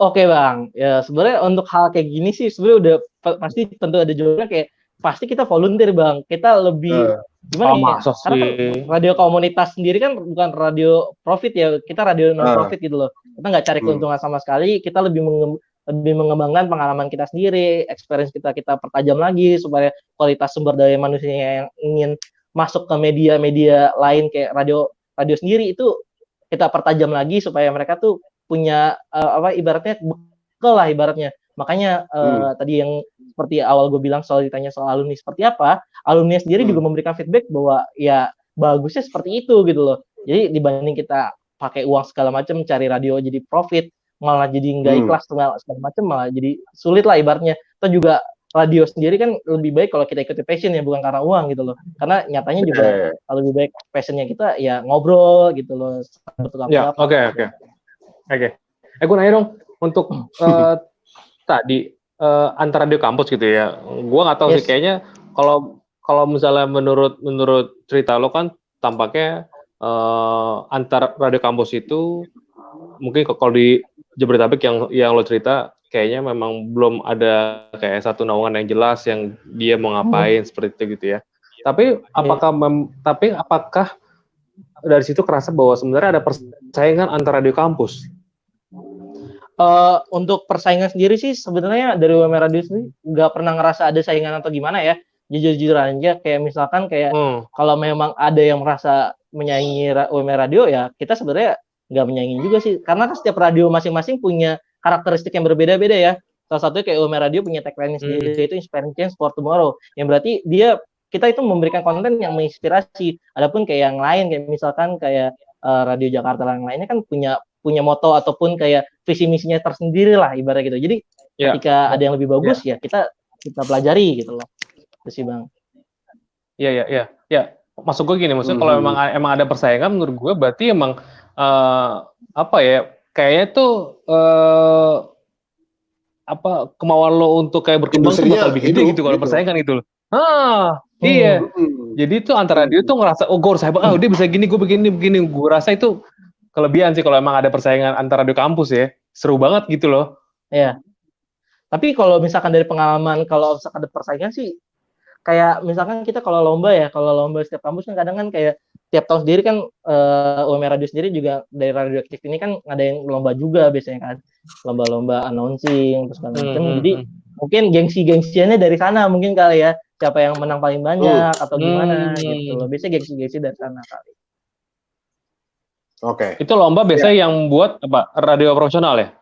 Oke Bang, ya sebenarnya untuk hal kayak gini sih sebenarnya udah pasti tentu ada jawabannya, kayak pasti kita volunteer Bang. Kita lebih gimana ya? Karena kan radio komunitas sendiri kan bukan radio profit ya, kita radio non profit gitu loh. Kita nggak cari keuntungan sama sekali, kita lebih mengembangkan pengalaman kita sendiri, experience kita pertajam lagi supaya kualitas sumber daya manusia yang ingin masuk ke media-media lain kayak radio sendiri itu kita pertajam lagi supaya mereka tuh punya ibaratnya bekal lah ibaratnya. Makanya tadi yang seperti awal gue bilang soal ditanya soal alumni seperti apa, alumni sendiri juga memberikan feedback bahwa ya bagusnya seperti itu gitu loh. Jadi dibanding kita pakai uang segala macam cari radio jadi profit, malah jadi nggak ikhlas segala macam, malah jadi sulit lah ibaratnya. Atau juga radio sendiri kan lebih baik kalau kita ikuti passion ya, bukan karena uang gitu loh. Karena nyatanya juga lebih baik passionnya kita ya ngobrol gitu loh. Ya, oke. Gue nanya dong untuk tadi antar radio kampus gitu ya. Gue nggak tahu sih, kayaknya kalau misalnya menurut cerita lo kan tampaknya antar radio kampus itu mungkin kalau di Jabodetabek yang lo cerita kayaknya memang belum ada kayak satu naungan yang jelas yang dia mau ngapain seperti itu gitu ya. Tapi apakah dari situ kerasa bahwa sebenarnya ada persaingan antar radio kampus? Untuk persaingan sendiri sih sebenarnya dari UMR Radio sendiri nggak pernah ngerasa ada saingan atau gimana ya. Jujur aja kayak misalkan kalau memang ada yang merasa menyaingi UMR Radio ya kita sebenarnya nggak menyaingi juga sih, karena kan setiap radio masing-masing punya karakteristik yang berbeda-beda ya. Salah satunya kayak UMR Radio punya tagline sendiri, yaitu Inspiring Change for Tomorrow, yang berarti kita itu memberikan konten yang menginspirasi. Adapun kayak yang lain kayak misalkan kayak Radio Jakarta yang lainnya kan punya moto ataupun kayak visi misinya tersendiri lah ibaratnya gitu. Jadi ketika ada yang lebih bagus ya kita pelajari gitu loh. Itu sih Bang. Iya. Maksud gue gini, maksudnya kalau emang ada persaingan menurut gue berarti emang kayaknya tuh kemauan lo untuk kayak berkembang tuh bakal lebih gede gitu kalau persaingan gitu loh. Iya. Jadi tuh antara dia tuh ngerasa gue harus hebat, dia bisa gini, gue begini. Gue rasa itu kelebihan sih kalau emang ada persaingan antara radio kampus ya. Seru banget gitu loh. Iya. Tapi kalau misalkan dari pengalaman, kalau misalkan ada persaingan sih, kayak misalkan kita kalau lomba setiap kampus kan kadang kan kayak tiap tahun sendiri kan UMR Radio sendiri juga dari Radioaktif ini kan ngadain lomba juga biasanya kan. Lomba-lomba announcing terus segala macam. Jadi mungkin gengsi-gengsiannya dari sana mungkin kali ya. Siapa yang menang paling banyak atau gimana gitu loh. Biasanya gengsi-gengsi dari sana kali. Oke. Itu lomba biasanya yang buat radio profesional ya?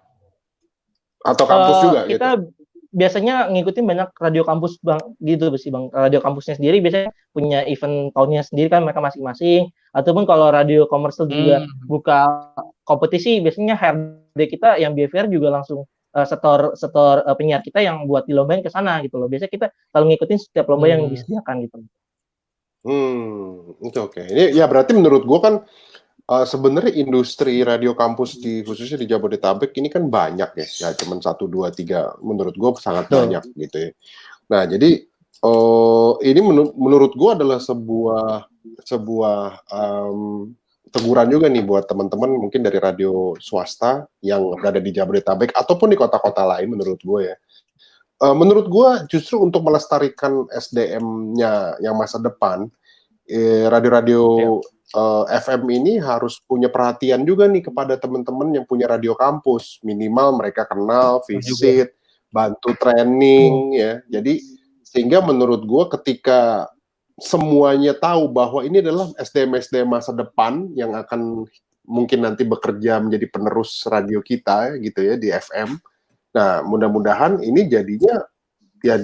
Atau kampus juga kita gitu? Biasanya ngikutin banyak radio kampus Bang gitu sih Bang. Radio kampusnya sendiri biasanya punya event tahunnya sendiri kan mereka masing-masing. Ataupun kalau radio komersil juga buka kompetisi, biasanya HRD kita yang BFR juga langsung setor penyiar kita yang buat dilombain ke sana gitu loh. Biasanya kita selalu ngikutin setiap lomba yang disediakan gitu. Oke. Ini ya berarti menurut gua kan sebenarnya industri radio kampus khususnya di Jabodetabek ini kan banyak ya cuma 1, 2, 3 menurut gue sangat banyak gitu ya. Nah jadi ini menurut gue adalah sebuah teguran juga nih buat teman-teman mungkin dari radio swasta yang berada di Jabodetabek ataupun di kota-kota lain menurut gue ya. Menurut gue justru untuk melestarikan SDM-nya yang masa depan, radio-radio FM ini harus punya perhatian juga nih kepada teman-teman yang punya radio kampus. Minimal mereka kenal, visit, bantu training ya. Jadi sehingga menurut gue ketika semuanya tahu bahwa ini adalah SDM masa depan yang akan mungkin nanti bekerja menjadi penerus radio kita gitu ya di FM. Nah, mudah-mudahan ini jadinya ya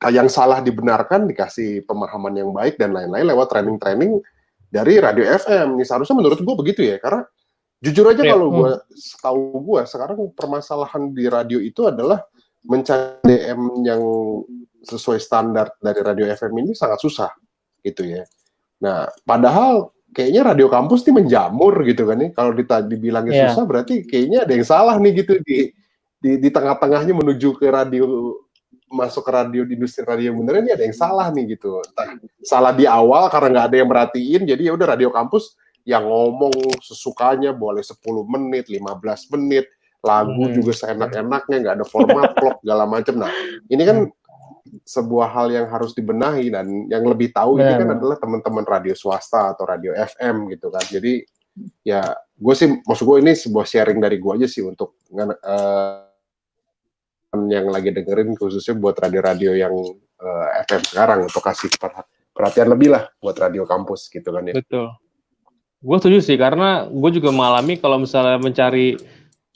yang salah dibenarkan, dikasih pemahaman yang baik dan lain-lain lewat training-training dari radio FM. Ini seharusnya menurut gue begitu ya, karena jujur aja kalau gue setahu gue sekarang permasalahan di radio itu adalah mencari DM yang sesuai standar dari radio FM ini sangat susah gitu ya. Nah, padahal kayaknya radio kampus ini menjamur gitu kan nih. Kalau dibilangnya susah berarti kayaknya ada yang salah nih gitu di tengah-tengahnya menuju ke radio, masuk ke radio, di industri radio beneran, ini ada yang salah nih gitu. Salah di awal karena nggak ada yang merhatiin, jadi ya udah radio kampus yang ngomong sesukanya, boleh 10 menit, 15 menit, lagu juga seenak-enaknya, nggak ada format vlog segala macam. Nah, ini kan sebuah hal yang harus dibenahi, dan yang lebih tahu ini kan adalah teman-teman radio swasta atau radio FM gitu kan. Jadi ya gue sih, maksud gue ini sebuah sharing dari gue aja sih untuk yang lagi dengerin, khususnya buat radio-radio yang FM sekarang, untuk kasih perhatian lebih lah buat radio kampus gitu kan ya. Betul. Gue setuju sih, karena gue juga mengalami kalau misalnya mencari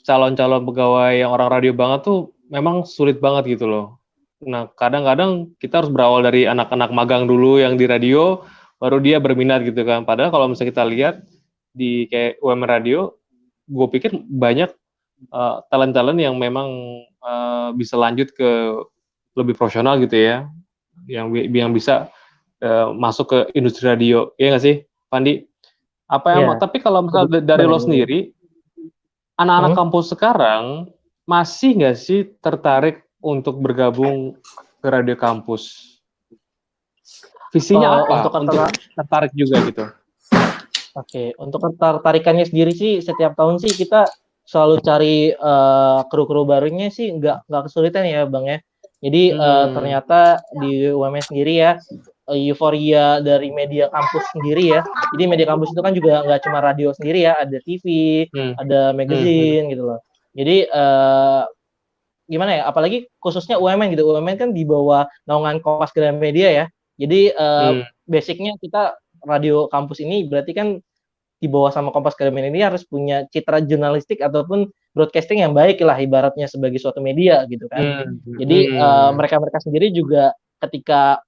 calon-calon pegawai yang orang radio banget tuh memang sulit banget gitu loh. Nah, kadang-kadang kita harus berawal dari anak-anak magang dulu yang di radio, baru dia berminat gitu kan. Padahal kalau misalnya kita lihat di kayak UMR Radio, gue pikir banyak talent-talent yang memang bisa lanjut ke lebih profesional gitu ya, yang bisa masuk ke industri radio, ya nggak sih, Pandi? Tapi kalau misalnya dari lo sendiri, anak-anak kampus sekarang masih nggak sih tertarik untuk bergabung ke radio kampus? Visinya apa? Untuk tertarik juga gitu. Oke, untuk ketertarikannya sendiri sih, setiap tahun sih kita selalu cari kru-kru barunya sih nggak kesulitan ya Bang ya. Jadi ternyata di UMS sendiri ya, euforia dari media kampus sendiri ya. Jadi media kampus itu kan juga nggak cuma radio sendiri ya, ada TV, ada magazine gitu loh. Jadi gimana ya, apalagi khususnya UMN gitu. UMN kan di bawah naungan Kompas Gramedia ya. Jadi basicnya kita radio kampus ini berarti kan di bawah sama Kompas Gramedia ini harus punya citra jurnalistik ataupun broadcasting yang baik lah, ibaratnya sebagai suatu media gitu kan. Jadi mereka sendiri juga ketika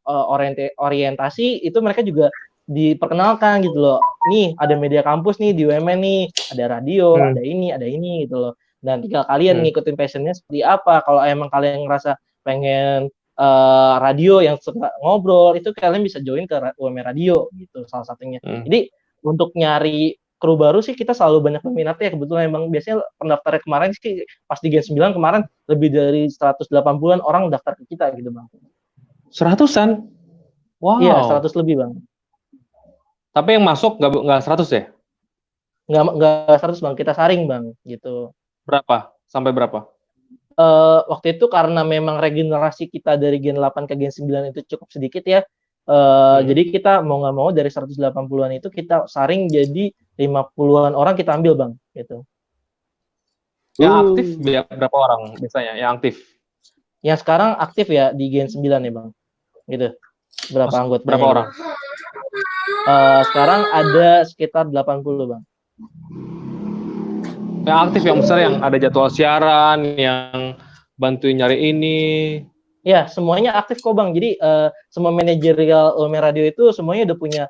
orientasi itu mereka juga diperkenalkan gitu loh. Nih ada media kampus nih di UMN nih, ada radio, ada ini gitu loh. Dan tinggal kalian ngikutin passionnya seperti apa. Kalau emang kalian ngerasa pengen radio yang suka ngobrol, itu kalian bisa join ke UMN Radio gitu salah satunya. Jadi untuk nyari kru baru sih kita selalu banyak peminatnya. Kebetulan emang biasanya pendaftarnya kemarin sih pas di Gen 9 kemarin lebih dari 180-an orang daftar ke kita gitu Bang. 100-an? Wow. Iya, 100 lebih Bang. Tapi yang masuk nggak 100 ya? Nggak 100 Bang, kita saring Bang gitu. Berapa? Sampai berapa? Waktu itu karena memang regenerasi kita dari Gen 8 ke Gen 9 itu cukup sedikit ya. Jadi kita mau nggak mau dari 180-an itu kita saring jadi 50-an orang kita ambil Bang gitu. Yang aktif berapa orang biasanya yang aktif? Yang sekarang aktif ya di Gen 9 ya Bang. Gitu. Anggota? Berapa orang? Sekarang ada sekitar 80 Bang. Yang aktif, yang besar, yang ada jadwal siaran, yang bantuin nyari ini. Ya, semuanya aktif kok Bang. Jadi semua manajerial UMR Radio itu semuanya udah punya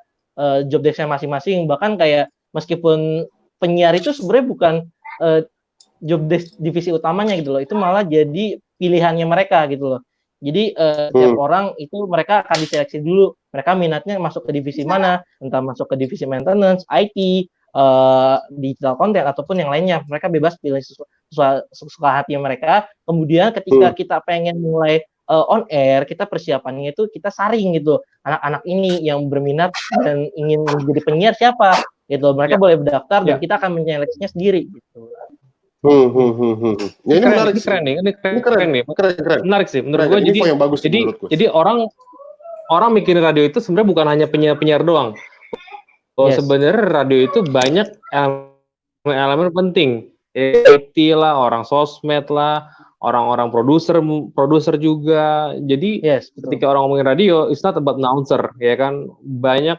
job desk-nya masing-masing. Bahkan kayak meskipun penyiar itu sebenarnya bukan job desk divisi utamanya gitu loh. Itu malah jadi pilihannya mereka gitu loh. Jadi tiap orang itu mereka akan diseleksi dulu. Mereka minatnya masuk ke divisi mana, entah masuk ke divisi maintenance, IT, digital content ataupun yang lainnya. Mereka bebas pilih sesuka hati mereka. Kemudian ketika kita pengen mulai on air, kita persiapannya itu kita saring gitu. Anak-anak ini yang berminat dan ingin menjadi penyiar siapa gitu. Mereka boleh berdaftar dan kita akan menyeleksinya sendiri gitu. Ya, ini menarik. Ini keren nih. Menarik sih menurut gue. Jadi orang mikirin radio itu sebenarnya bukan hanya penyiar doang. Sebenarnya radio itu banyak elemen penting. IT lah, orang sosmed lah, orang-orang produser juga. Jadi ketika orang ngomongin radio, it's not about announcer, ya kan. Banyak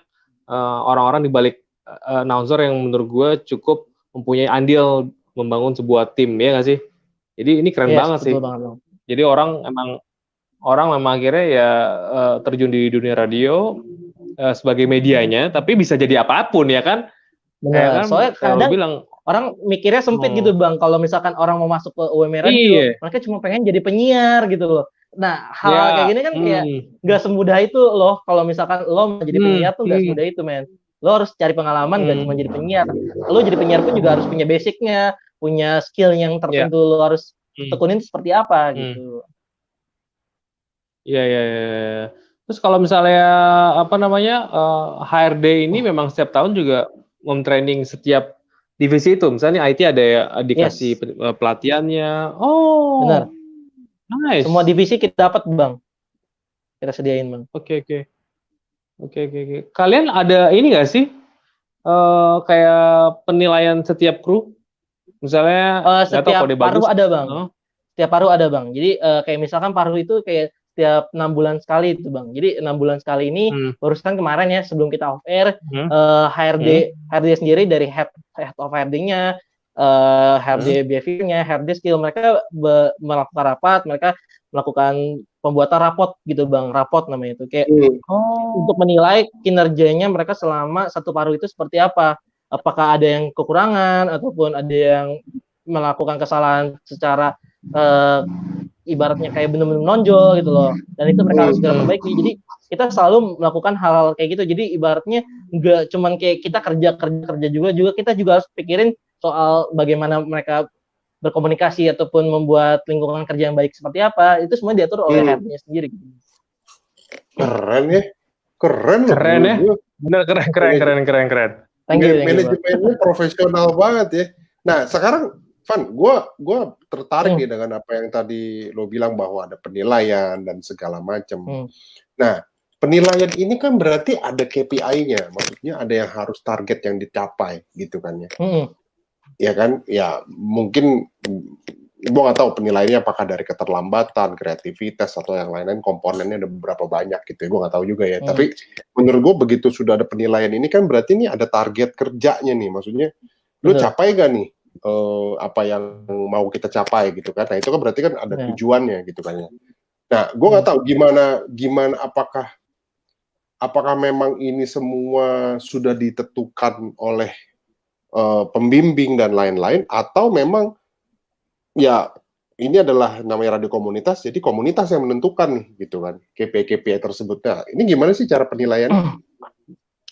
orang-orang di balik announcer yang menurut gue cukup mempunyai andil membangun sebuah tim, ya nggak sih? Jadi ini keren banget sih. Jadi orang memang akhirnya ya terjun di dunia radio sebagai medianya, tapi bisa jadi apapun, ya kan? Benar. Kan, soalnya kadang bilang, orang mikirnya sempit gitu Bang, kalau misalkan orang mau masuk ke UMR Radio, mereka cuma pengen jadi penyiar gitu loh. Nah, hal kayak gini kan kayak gak semudah itu loh. Kalau misalkan lo mau jadi penyiar tuh gak semudah itu, men. Lo harus cari pengalaman, gak cuma jadi penyiar. Lo jadi penyiar pun juga harus punya basicnya, punya skill yang tertentu, lo harus tekunin seperti apa gitu. Iya. Terus kalau misalnya HRD ini memang setiap tahun juga memtraining setiap divisi itu. Misalnya IT ada ya dikasih pelatihannya. Oh, benar. Nice. Semua divisi kita dapat, Bang. Kita sediain, Bang. Oke. Kalian ada ini nggak sih? Kayak penilaian setiap kru? Misalnya setiap paruh ada, Bang. Setiap paruh ada, Bang. Jadi kayak misalkan paruh itu kayak setiap 6 bulan sekali itu, Bang. Jadi 6 bulan sekali ini barusan kemarin ya sebelum kita off air HRD sendiri dari head of HRD-nya, HRD behavior-nya, HRD skill, mereka melakukan rapat, mereka melakukan pembuatan rapot gitu, Bang. Rapot namanya itu kayak untuk menilai kinerjanya mereka selama satu paruh itu seperti apa. Apakah ada yang kekurangan ataupun ada yang melakukan kesalahan secara ibaratnya kayak benar-benar menonjol gitu loh, dan itu mereka harus segera perbaiki. Jadi kita selalu melakukan hal-hal kayak gitu. Jadi ibaratnya nggak cuman kayak kita kerja juga kita juga harus pikirin soal bagaimana mereka berkomunikasi ataupun membuat lingkungan kerja yang baik seperti apa. Itu semua diatur oleh HRD-nya sendiri. Keren ya. Keren ya. Benar, keren. Manajemennya profesional banget ya. Nah, sekarang Van, gue tertarik nih dengan apa yang tadi lo bilang bahwa ada penilaian dan segala macam. Nah, penilaian ini kan berarti ada KPI-nya, maksudnya ada yang harus target yang dicapai, gitu kan ya? Ya kan, ya mungkin gue nggak tahu penilaiannya apakah dari keterlambatan, kreativitas atau yang lain-lain, komponennya ada beberapa banyak gitu. Gue nggak tahu juga ya. Tapi menurut gue begitu sudah ada penilaian ini kan berarti ini ada target kerjanya nih, maksudnya lo capai gak nih? Apa yang mau kita capai gitu kan. Nah itu kan berarti kan ada tujuannya gitu kan ya. Nah gue nggak tahu gimana apakah memang ini semua sudah ditentukan oleh pembimbing dan lain-lain, atau memang ya ini adalah namanya radio komunitas, jadi komunitas yang menentukan nih gitu kan KPI tersebut. Nah ini gimana sih cara penilaian?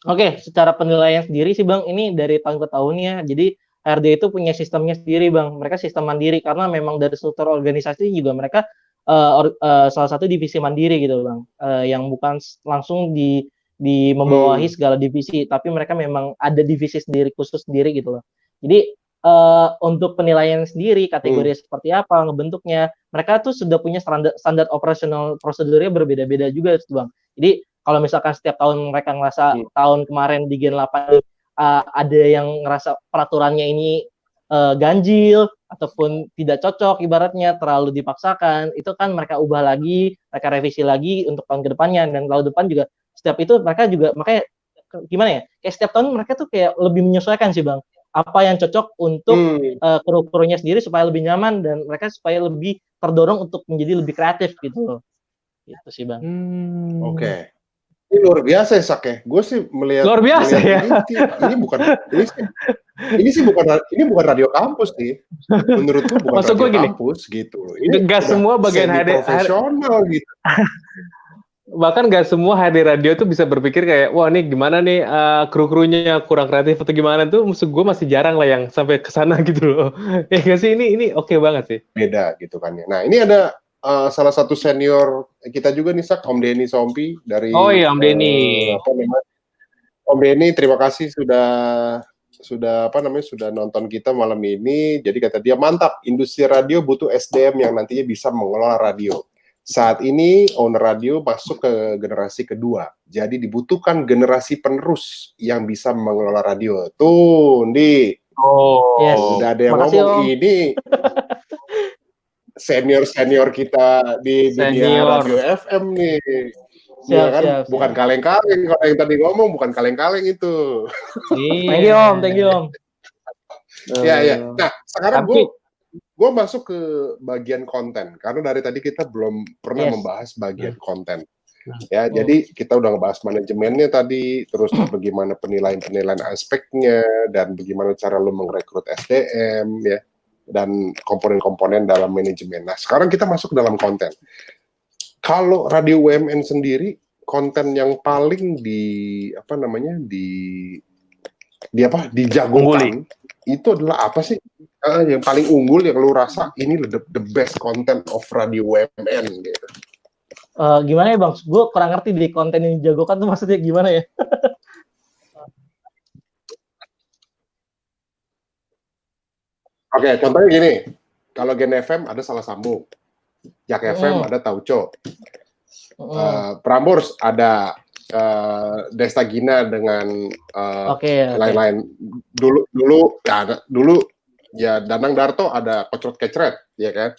Oke, secara penilaian sendiri sih Bang, ini dari tahun ke tahunnya. Jadi HRD itu punya sistemnya sendiri, Bang. Mereka sistem mandiri karena memang dari struktur organisasi juga mereka salah satu divisi mandiri gitu, Bang. Yang bukan langsung membawahi segala divisi, tapi mereka memang ada divisi sendiri khusus sendiri gitu loh. Jadi untuk penilaian sendiri kategori seperti apa ngebentuknya, mereka tuh sudah punya standar operasional prosedurnya berbeda-beda juga, Bang. Jadi kalau misalkan setiap tahun mereka ngerasa tahun kemarin di Gen 8 ada yang ngerasa peraturannya ini ganjil ataupun tidak cocok, ibaratnya terlalu dipaksakan, itu kan mereka ubah lagi, mereka revisi lagi untuk tahun kedepannya, dan tahun depan juga setiap itu mereka juga, makanya gimana ya, kayak setiap tahun mereka tuh kayak lebih menyesuaikan sih Bang, apa yang cocok untuk kru-krunya sendiri supaya lebih nyaman dan mereka supaya lebih terdorong untuk menjadi lebih kreatif gitu loh. Gitu sih Bang. Oke. Ini luar biasa ya Sak ya. Gue sih melihat luar biasa ya. Ini bukan radio kampus sih. Menurutku bukan maksud radio kampus gitu. Ini gak semua bagian profesional gitu. Bahkan gak semua HRD radio tuh bisa berpikir kayak wah ini gimana nih kru-krunya kurang kreatif atau gimana tuh, maksud gue masih jarang lah yang sampai ke sana gitu loh. Ya gak sih, ini oke banget sih. Beda gitu kan ya. Nah, ini ada salah satu senior kita juga nih Sak, Om Denny Sompi dari Om Denny. Om Denny, terima kasih sudah nonton kita malam ini. Jadi kata dia, mantap, industri radio butuh SDM yang nantinya bisa mengelola radio. Saat ini owner radio masuk ke generasi kedua. Jadi dibutuhkan generasi penerus yang bisa mengelola radio. Tuh, Ndi. Yes. Udah ada yang ngomong ini. senior kita di dunia radio FM nih. Iya kan, bukan kaleng-kaleng. Kalau yang tadi ngomong bukan kaleng-kaleng itu. Thank you Om. Iya. Nah, sekarang gue masuk ke bagian konten karena dari tadi kita belum pernah membahas bagian konten. Ya, jadi kita udah ngebahas manajemennya tadi, terus bagaimana penilaian aspeknya dan bagaimana cara lo merekrut SDM ya dan komponen-komponen dalam manajemen. Nah, sekarang kita masuk dalam konten. Kalau radio UMN sendiri, konten yang paling dijagokan itu adalah apa sih? Yang paling unggul yang lu rasa ini the best content of radio UMN gitu. Gimana ya Bang? Gue kurang ngerti di konten yang dijagokan tuh maksudnya gimana ya? Oke, contohnya gini. Kalau Gen FM ada Salah Sambung. Jak FM ada Tauco. Prambors ada Desta Gina dengan lain-lain. Dulu ya Danang Darto ada Kocrot Kecret, ya kan?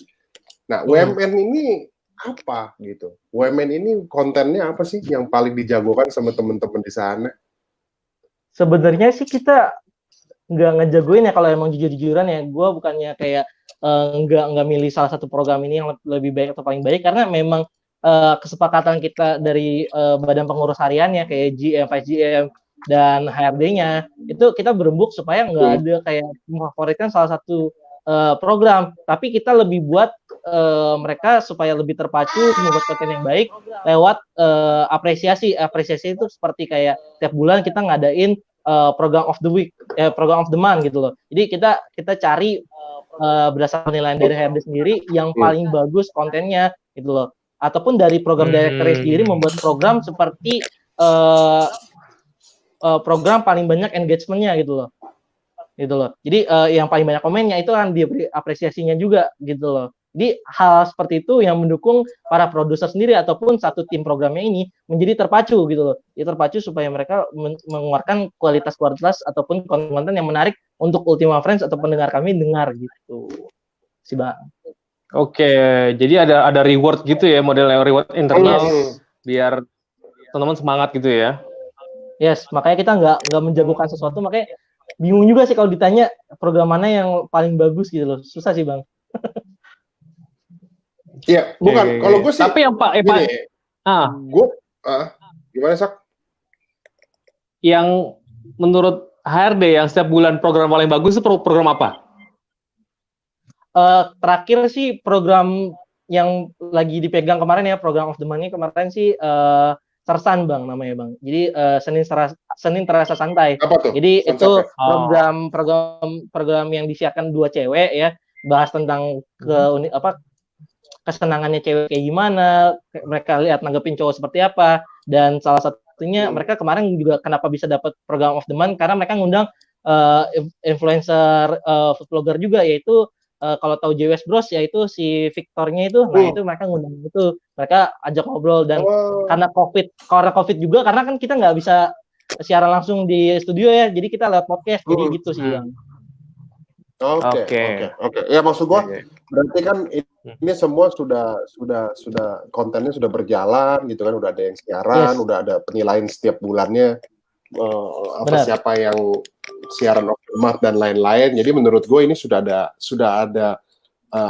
Nah, UMN ini apa gitu? UMN ini kontennya apa sih yang paling dijagokan sama teman-teman di sana? Sebenarnya sih kita nggak ngejagoin ya kalau emang jujur-jujuran ya. Gue bukannya kayak nggak milih salah satu program ini yang lebih baik atau paling baik karena memang kesepakatan kita dari badan pengurus harian ya kayak GM, Vice GM dan HRD-nya itu kita berembuk supaya nggak ada kayak memfavoritkan salah satu program, tapi kita lebih buat mereka supaya lebih terpacu membuat konten yang baik lewat apresiasi itu seperti kayak tiap bulan kita ngadain program of the week, program of the month gitu loh. Jadi kita cari berdasarkan penilaian dari HRD sendiri yang paling bagus kontennya gitu loh. Ataupun dari program director sendiri membuat program seperti program paling banyak engagement-nya gitu loh. Jadi yang paling banyak komennya itu kan diberi apresiasinya juga gitu loh. Jadi hal seperti itu yang mendukung para produser sendiri ataupun satu tim programnya ini menjadi terpacu gitu loh. Jadi terpacu supaya mereka mengeluarkan kualitas ataupun konten yang menarik untuk Ultima Friends atau pendengar kami dengar gitu. Si Bang. Oke, jadi ada reward gitu ya, model reward internal biar teman-teman semangat gitu ya. Yes, makanya kita nggak menjagokan sesuatu, makanya bingung juga sih kalau ditanya program mana yang paling bagus gitu loh. Susah sih Bang. Iya, bukan. Kalau gue sih. Tapi yang gue gimana Sak? Yang menurut HRD yang setiap bulan program paling bagus itu program apa? Terakhir sih program yang lagi dipegang kemarin ya, program of the month kemarin sih Sersan Bang namanya Bang. Jadi Senin terasa santai. Apa tuh? Jadi itu program yang disiarkan dua cewek ya, bahas tentang kesenangannya cewek kayak gimana, mereka lihat nanggepin cowok seperti apa, dan salah satunya mereka kemarin juga kenapa bisa dapat program of the month karena mereka ngundang influencer food blogger juga, yaitu kalau tahu JWS Bros yaitu si Victornya itu, nah itu mereka ngundang itu, mereka ajak ngobrol dan karena COVID juga, karena kan kita nggak bisa siaran langsung di studio ya, jadi kita lewat podcast, jadi gitu sih Bang. Oke. Ya maksud gua berarti kan ini semua sudah kontennya sudah berjalan gitu kan, udah ada yang siaran, udah ada penilaian setiap bulannya siapa yang siaran otomat dan lain-lain. Jadi menurut gue ini sudah ada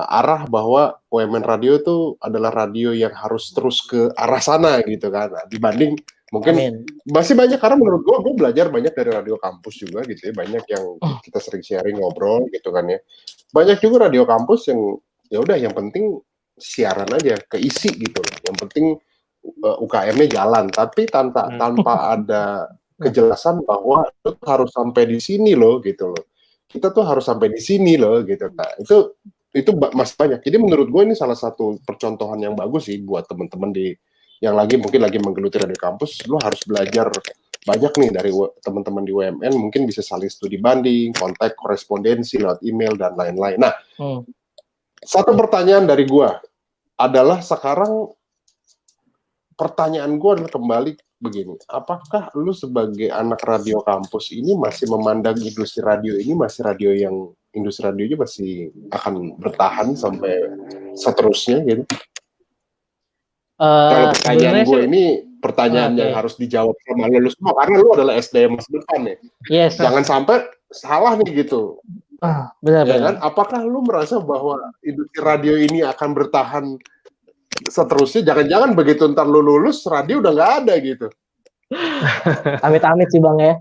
arah bahwa UMN Radio itu adalah radio yang harus terus ke arah sana gitu kan. Nah, dibanding mungkin masih banyak, karena menurut gue belajar banyak dari radio kampus juga gitu ya, banyak yang kita sering sharing ngobrol gitu kan ya. Banyak juga radio kampus yang ya udah yang penting siaran aja keisi gitu loh. Yang penting UKM-nya jalan, tapi tanpa ada kejelasan bahwa itu harus sampai di sini loh gitu loh. Kita tuh harus sampai di sini loh gitu. Nah, itu masih banyak. Jadi menurut gue ini salah satu percontohan yang bagus sih buat teman-teman yang mungkin lagi menggeluti radio kampus. Lo harus belajar banyak nih dari teman-teman di UMN, mungkin bisa saling studi banding, kontak korespondensi lewat email dan lain-lain. Nah, satu pertanyaan dari gue adalah sekarang pertanyaan gue adalah kembali begini, apakah lu sebagai anak radio kampus ini masih memandang industri radio ini masih radio yang industri radionya masih akan bertahan sampai seterusnya gitu? Kalau pertanyaan gue ini pertanyaan yang harus dijawab sama lu semua, karena lu adalah SDM masa depan ya. Yes. Jangan sampai salah nih gitu. Benar. Kan? Apakah lu merasa bahwa industri radio ini akan bertahan seterusnya? Jangan-jangan begitu ntar lu lulus, radio udah nggak ada gitu. Amit-amit sih Bang ya.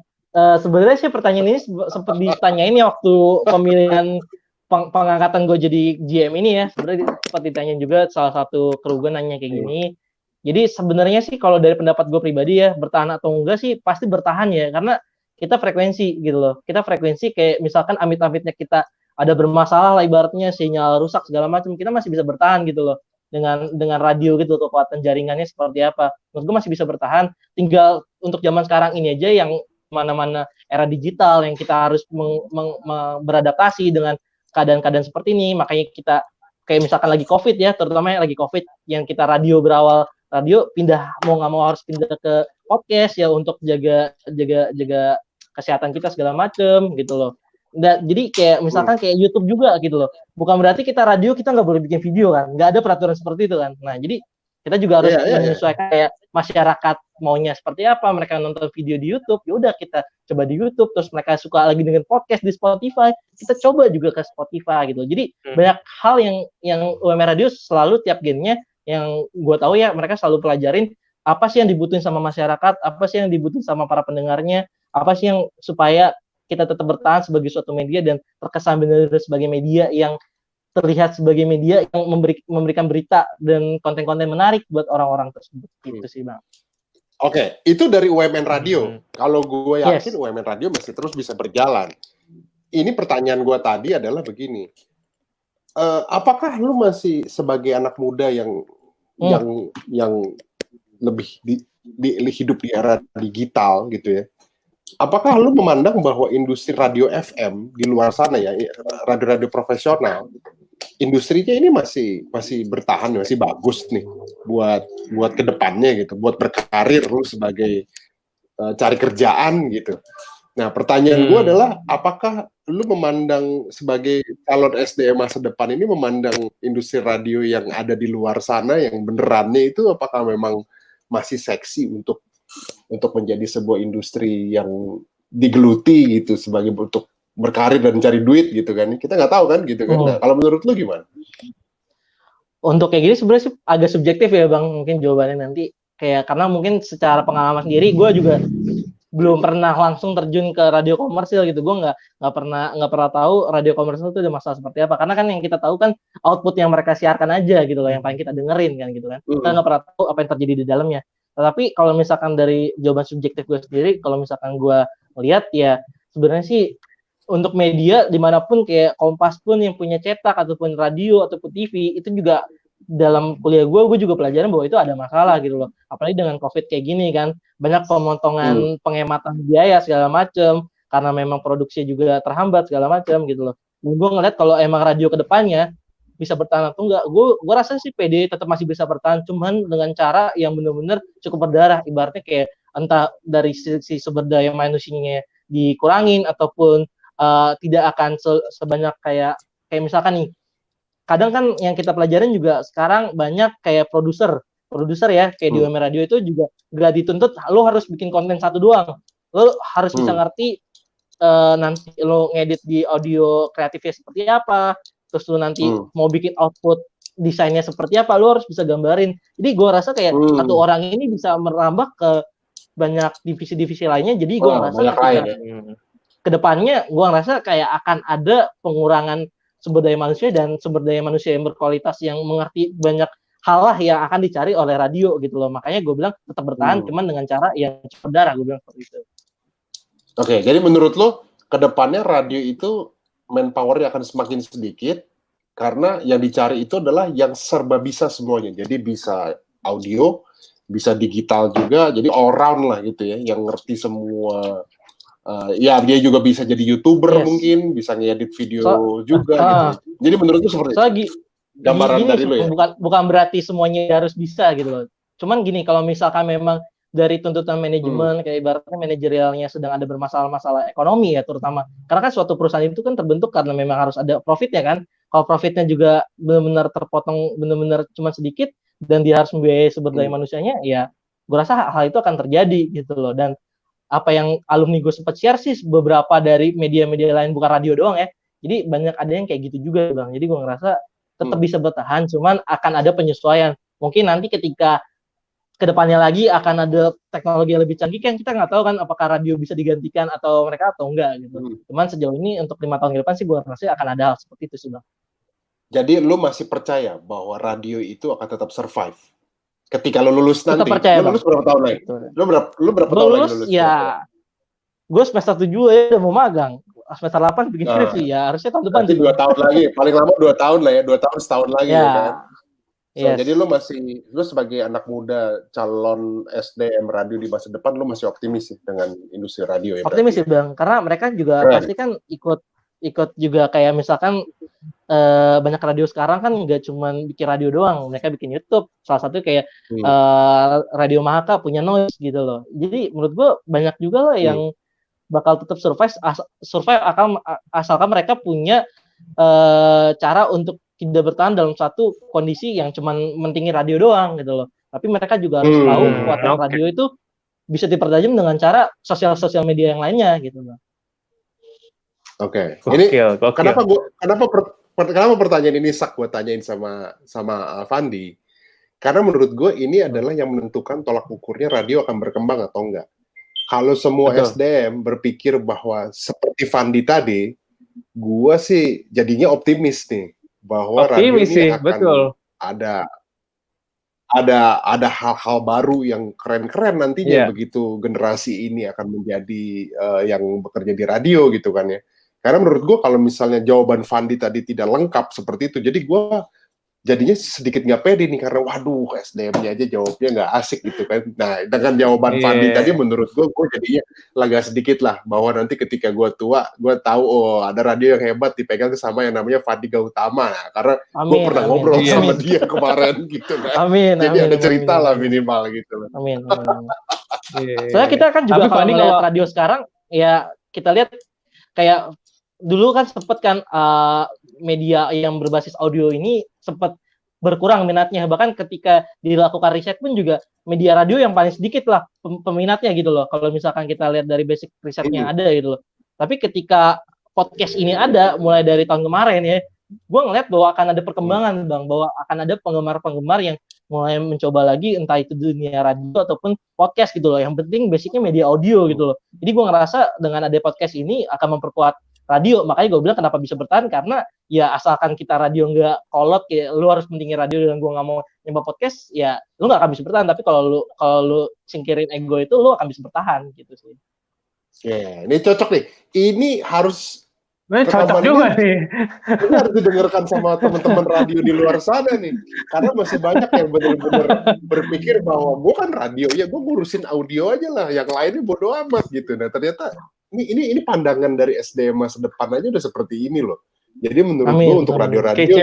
Sebenarnya sih pertanyaan ini sempat ditanyain ya waktu pemilihan pengangkatan gue jadi GM ini ya. Sebenarnya sempat ditanya juga salah satu kru gue nanya kayak gini. Jadi sebenarnya sih kalau dari pendapat gue pribadi ya, bertahan atau enggak sih pasti bertahan ya, karena kita frekuensi gitu loh. Kita frekuensi kayak misalkan amit-amitnya kita ada bermasalah lah ibaratnya, sinyal rusak segala macam, kita masih bisa bertahan gitu loh. Dengan radio gitu, kekuatan jaringannya seperti apa. Menurut gue masih bisa bertahan. Tinggal untuk zaman sekarang ini aja yang mana-mana era digital yang kita harus beradaptasi dengan keadaan-keadaan seperti ini. Makanya kita kayak misalkan lagi COVID ya, terutama yang lagi COVID yang kita radio berawal radio pindah mau nggak mau harus pindah ke podcast ya untuk jaga kesehatan kita segala macem gitu loh. Jadi kayak misalkan kayak YouTube juga gitu loh. Bukan berarti kita radio kita nggak boleh bikin video kan, nggak ada peraturan seperti itu kan. Nah jadi kita juga harus menyesuaikan kayak masyarakat maunya seperti apa, mereka nonton video di YouTube, ya udah kita coba di YouTube, terus mereka suka lagi dengan podcast di Spotify, kita coba juga ke Spotify gitu. Jadi banyak hal yang UMR Radio selalu tiap gennya yang gue tahu ya mereka selalu pelajarin apa sih yang dibutuhin sama masyarakat, apa sih yang dibutuhin sama para pendengarnya, apa sih yang supaya kita tetap bertahan sebagai suatu media dan terkesan benar-benar sebagai media yang terlihat sebagai media yang memberikan berita dan konten-konten menarik buat orang-orang tersebut. Gitu sih Bang. Oke, itu dari UMN Radio. Kalau gue yakin UMN Radio masih terus bisa berjalan. Ini pertanyaan gue tadi adalah begini. Apakah lu masih sebagai anak muda yang lebih hidup di era digital gitu ya? Apakah lu memandang bahwa industri radio FM di luar sana ya, radio-radio profesional, industrinya ini masih bertahan, masih bagus nih buat kedepannya gitu, buat berkarir lu sebagai cari kerjaan gitu. Nah, pertanyaan gue adalah, apakah lu memandang sebagai calon SDM masa depan ini memandang industri radio yang ada di luar sana yang benerannya itu apakah memang masih seksi untuk menjadi sebuah industri yang digeluti gitu sebagai untuk berkarir dan cari duit gitu kan? Kita nggak tahu kan gitu kan. Nah, kalau menurut lu gimana? Untuk kayak gini sebenarnya sih agak subjektif ya Bang, mungkin jawabannya nanti kayak karena mungkin secara pengalaman sendiri gue juga belum pernah langsung terjun ke radio komersil gitu. Gue nggak pernah tahu radio komersil itu ada masalah seperti apa, karena kan yang kita tahu kan output yang mereka siarkan aja gitu loh, yang paling kita dengerin kan gitu kan. Kita nggak pernah tahu apa yang terjadi di dalamnya. Tetapi kalau misalkan dari jawaban subjektif gue sendiri, kalau misalkan gue melihat ya sebenarnya sih untuk media dimanapun kayak Kompas pun yang punya cetak ataupun radio ataupun TV itu juga dalam kuliah gue juga pelajaran bahwa itu ada masalah gitu loh. Apalagi dengan COVID kayak gini kan, banyak pemotongan penghematan biaya segala macam karena memang produksi juga terhambat segala macam gitu loh. Dan gue ngeliat kalau emang radio kedepannya bisa bertahan atau enggak, gue rasa sih PD tetap masih bisa bertahan, cuman dengan cara yang benar-benar cukup berdarah, ibaratnya kayak entah dari sisi sumber daya manusianya dikurangin ataupun tidak akan sebanyak kayak misalkan nih, kadang kan yang kita pelajarin juga sekarang banyak kayak produser ya, kayak di UMR Radio itu juga nggak dituntut lo harus bikin konten satu doang, lo harus bisa ngerti nanti lo ngedit di audio kreatifnya seperti apa, terus lu nanti mau bikin output desainnya seperti apa, lu harus bisa gambarin. Jadi gue rasa kayak satu orang ini bisa merambah ke banyak divisi-divisi lainnya. Jadi gue ngerasa kedepannya gue ngerasa kayak akan ada pengurangan sumber daya manusia dan sumber daya manusia yang berkualitas yang mengerti banyak hal lah yang akan dicari oleh radio gitu loh. Makanya gue bilang tetap bertahan, cuman dengan cara yang cepat darah, gue bilang seperti itu. Oke, jadi menurut lo kedepannya radio itu manpower-nya akan semakin sedikit karena yang dicari itu adalah yang serba bisa semuanya. Jadi bisa audio, bisa digital juga, jadi all round lah gitu ya, yang ngerti semua. Ya dia juga bisa jadi YouTuber mungkin, bisa ngedit video juga gitu. Jadi menurut lu seperti itu? Gambaran dari lu ya? Bukan berarti semuanya harus bisa gitu loh. Cuman gini, kalau misalkan memang dari tuntutan manajemen, kayak ibaratnya manajerialnya sedang ada bermasalah-masalah ekonomi ya terutama. Karena kan suatu perusahaan itu kan terbentuk karena memang harus ada profitnya kan. Kalau profitnya juga benar-benar terpotong, benar-benar cuma sedikit, dan dia harus membiayai sumber daya manusianya, ya gue rasa hal itu akan terjadi gitu loh. Dan apa yang alumni gue sempat share sih beberapa dari media-media lain, bukan radio doang ya. Jadi banyak ada yang kayak gitu juga Bang. Jadi gue ngerasa tetap bisa bertahan, cuman akan ada penyesuaian. Mungkin nanti ketika kedepannya lagi akan ada teknologi yang lebih canggih, kan kita nggak tahu kan apakah radio bisa digantikan atau mereka atau enggak gitu. Cuman sejauh ini untuk 5 tahun ke depan sih gue rasa akan ada hal seperti itu sih Bang. Jadi lu masih percaya bahwa radio itu akan tetap survive ketika lu lulus nanti? Tetap percaya, lu lulus berapa tahun lagi? Lu berapa tahun lagi lulus? Ya, gue semester 7 ya udah mau magang. Semester 8 bikin skripsi ya, harusnya tahun depan. Nanti 2 tahun lagi, paling lama 2 tahun lah ya, 2 tahun setahun lagi ya kan. Jadi lu sebagai anak muda calon SDM radio di masa depan, lu masih optimis sih dengan industri radio ya? Optimis sih Bang, karena mereka juga pasti kan ikut juga kayak misalkan banyak radio sekarang kan nggak cuma bikin radio doang, mereka bikin YouTube. Salah satu kayak Radio Mahaka punya Noise gitu loh. Jadi menurut gue banyak juga lah yang bakal tetap survive asalkan mereka punya cara untuk tidak bertahan dalam satu kondisi yang cuma mentingin radio doang gitu loh. Tapi mereka juga harus tahu kekuatan radio itu bisa dipertajam dengan cara sosial media yang lainnya gitu loh. Oke. Ini kenapa pertanyaan ini gue tanyain sama Fandi? Karena menurut gue ini adalah yang menentukan tolak ukurnya radio akan berkembang atau enggak. Kalau semua SDM berpikir bahwa seperti Fandi tadi, gue sih jadinya optimis nih bahwa radio ini akan ada hal-hal baru yang keren-keren nantinya begitu generasi ini akan menjadi yang bekerja di radio gitu kan ya. Karena menurut gue kalau misalnya jawaban Fandi tadi tidak lengkap seperti itu, jadi gue jadinya sedikit nggak pede nih karena waduh SDM-nya aja jawabnya nggak asik gitu kan. Nah dengan jawaban Fandi tadi menurut gue jadinya lega sedikit lah bahwa nanti ketika gue tua gue tahu ada radio yang hebat dipegang sama yang namanya Fandi Gautama karena gue pernah ngobrol sama dia kemarin gitu kan. Jadi ada cerita lah minimal gitu. Amin. Soalnya kita kan juga kalau melihat radio sekarang ya kita lihat kayak dulu kan sempet kan media yang berbasis audio ini sempat berkurang minatnya, bahkan ketika dilakukan riset pun juga media radio yang paling sedikit lah peminatnya gitu loh, kalau misalkan kita lihat dari basic risetnya ada gitu loh. Tapi ketika podcast ini ada mulai dari tahun kemarin ya, gue ngeliat bahwa akan ada perkembangan Bang, bahwa akan ada penggemar-penggemar yang mulai mencoba lagi entah itu dunia radio ataupun podcast gitu loh, yang penting basicnya media audio gitu loh. Jadi gue ngerasa dengan ada podcast ini akan memperkuat radio, makanya gue bilang kenapa bisa bertahan, karena ya asalkan kita radio nggak kolot, kayak lu harus mentingin radio dan gue nggak mau nyoba podcast, ya lu nggak akan bisa bertahan. Tapi kalau lu singkirin ego itu, lu akan bisa bertahan gitu sih. Ini cocok nih. Ini harus cocok juga nih. Ini harus didengarkan sama teman-teman radio di luar sana nih, karena masih banyak yang benar-benar berpikir bahwa gue kan radio, ya gue ngurusin audio aja lah, yang lainnya bodo amat gitu. Nah ternyata ini pandangan dari SDM masa depan aja udah seperti ini loh. Jadi menurut gue untuk radio-radio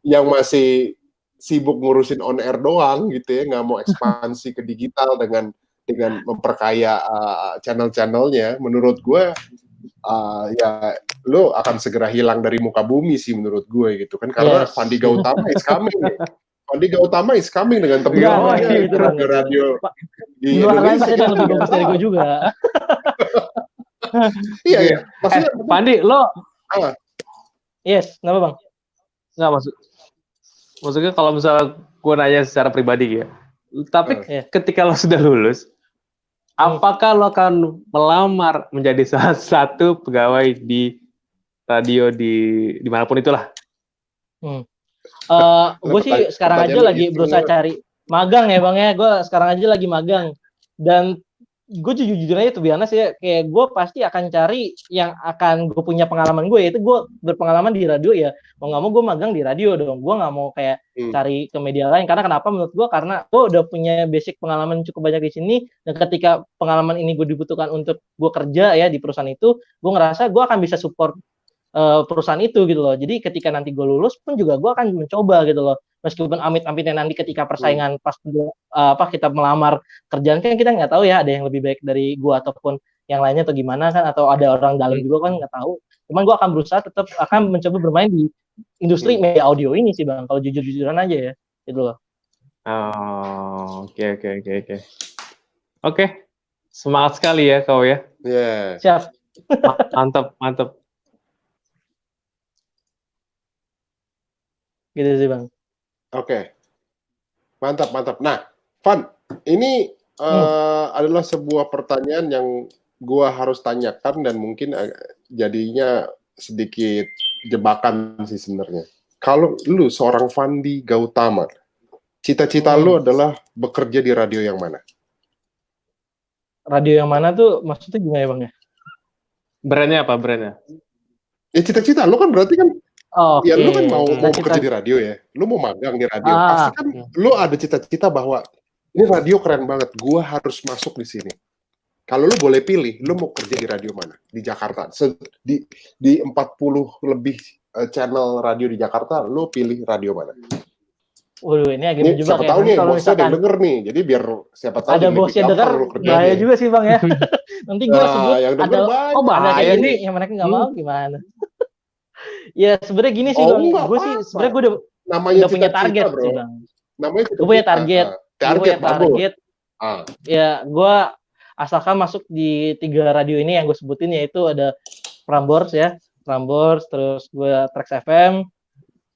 yang masih sibuk ngurusin on air doang gitu ya, nggak mau ekspansi ke digital dengan memperkaya channel-channelnya, menurut gue ya lo akan segera hilang dari muka bumi sih menurut gue gitu kan, karena Fandi Gautama is coming. Fandi Gautama is coming dengan teman-temannya radio di Indonesia. Itu lebih bagus dari gue juga. Iya. Maksudnya Fandi lo yes, kenapa Bang? Nggak maksudnya kalau misalnya gue nanya secara pribadi ya, tapi ketika lo sudah lulus, apakah lo akan melamar menjadi salah satu pegawai di radio di manapun itulah? Gue sih sekarang aja lagi berusaha cari magang ya Bang ya. Gue sekarang aja lagi magang, dan gue jujur aja tuh biasa ya, kayak gue pasti akan cari yang akan gue punya pengalaman gue, yaitu gue berpengalaman di radio ya. Mau nggak mau gue magang di radio dong. Gue nggak mau kayak cari ke media lain, karena kenapa menurut gue, karena gue udah punya basic pengalaman cukup banyak di sini, dan ketika pengalaman ini gue dibutuhkan untuk gue kerja ya di perusahaan itu, gue ngerasa gue akan bisa support perusahaan itu gitu loh. Jadi ketika nanti gue lulus pun juga gue akan mencoba gitu loh. Meskipun amit-amitnya nanti ketika persaingan pas kita melamar kerjaan kan kita nggak tahu ya ada yang lebih baik dari gue ataupun yang lainnya atau gimana kan, atau ada orang dalam juga kan nggak tahu. Cuman gue akan berusaha tetap akan mencoba bermain di industri media audio ini sih Bang. Kalau jujur-jujuran aja ya gitu loh. Oke. Oke. Semangat sekali ya kau ya. Yeah. Siap. Mantap. Gitu sih Bang. Oke. Mantap. Nah, Van, ini adalah sebuah pertanyaan yang gua harus tanyakan dan mungkin jadinya sedikit jebakan sih sebenarnya. Kalau lu seorang Fandi Gautama, cita-cita lu adalah bekerja di radio yang mana? Radio yang mana tuh maksudnya gimana ya Bang ya? Brandnya apa brandnya? Ya cita-cita lu kan berarti kan ya lu kan mau bekerja di radio ya. Lu mau magang di radio. Pasti kan lu ada cita-cita bahwa ini radio keren banget, gua harus masuk di sini. Kalau lu boleh pilih, lu mau kerja di radio mana? Di Jakarta. Di 40 lebih channel radio di Jakarta, lu pilih radio mana? Waduh, ini agak menjebak siapa tahu nih, bosnya ada yang denger nih. Jadi biar siapa tahu ada bosnya denger, bahaya juga sih Bang ya. Nanti gue sebut yang ada bahaya ini yang mereka nggak mau gimana? Ya sebenarnya gini sih Bang, gue sih sebenarnya gue udah punya target sih Bang. Namanya gue punya target. Ya gue asalkan masuk di 3 radio ini yang gue sebutin, yaitu ada Prambors, terus gue Trax FM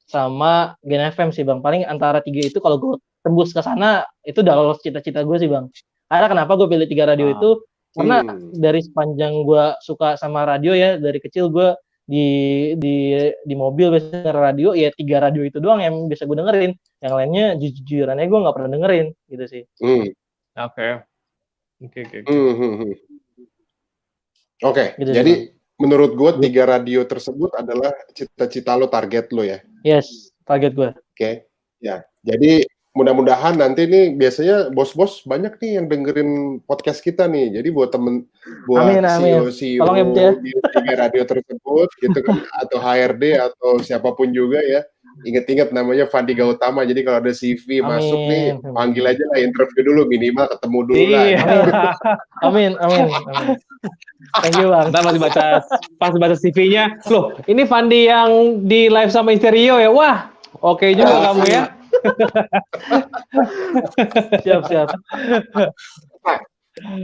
sama Gen FM sih Bang. Paling antara 3 itu kalau gue tembus ke sana itu udah lolos cita-cita gue sih Bang. Karena kenapa gue pilih 3 radio itu? Karena dari sepanjang gue suka sama radio ya, dari kecil gue di mobil biasanya radio, ya 3 radio itu doang yang bisa gue dengerin. Yang lainnya jujurannya gue nggak pernah dengerin gitu sih. Oke, jadi menurut gue 3 radio tersebut adalah cita-cita lo, target lo ya? Yes, target gue. Oke, ya. Jadi mudah-mudahan nanti nih biasanya bos-bos banyak nih yang dengerin podcast kita nih. Jadi buat CEO di 3 radio tersebut gitu kan, atau HRD atau siapapun juga ya, inget-inget namanya Fandi Gautama. Jadi kalau ada CV masuk nih, panggil aja lah, interview dulu, minimal ketemu dulu lah. Amin. Thank you Bang. Ntar pas baca CV-nya, loh ini Fandi yang di live sama Stereo ya? Wah, oke juga kamu ya. Siap. Nah,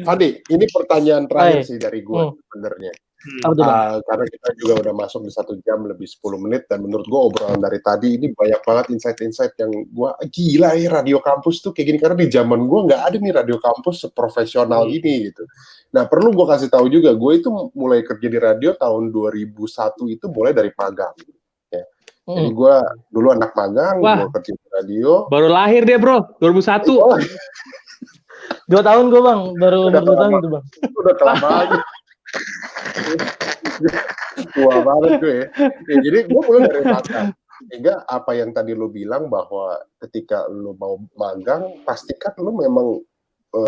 Fandi, ini pertanyaan terakhir sih dari gue sebenarnya. Karena kita juga udah masuk di 1 jam lebih 10 menit, dan menurut gue obrolan dari tadi ini banyak banget insight-insight yang gue gila ya, radio kampus tuh kayak gini. Karena di zaman gue nggak ada nih radio kampus seprofesional ini gitu. Nah, perlu gue kasih tahu juga, gue itu mulai kerja di radio tahun 2001 itu mulai dari magang. Ya. Jadi gue dulu anak magang, gue kerja di radio. Baru lahir dia bro, 2001. 2 tahun gue Bang, baru 2 tahun itu Bang. Udah telat banget. Tua banget gue ya. Jadi gue mulai dari magang. Sehingga apa yang tadi lo bilang bahwa ketika lo mau magang, pastikan lo memang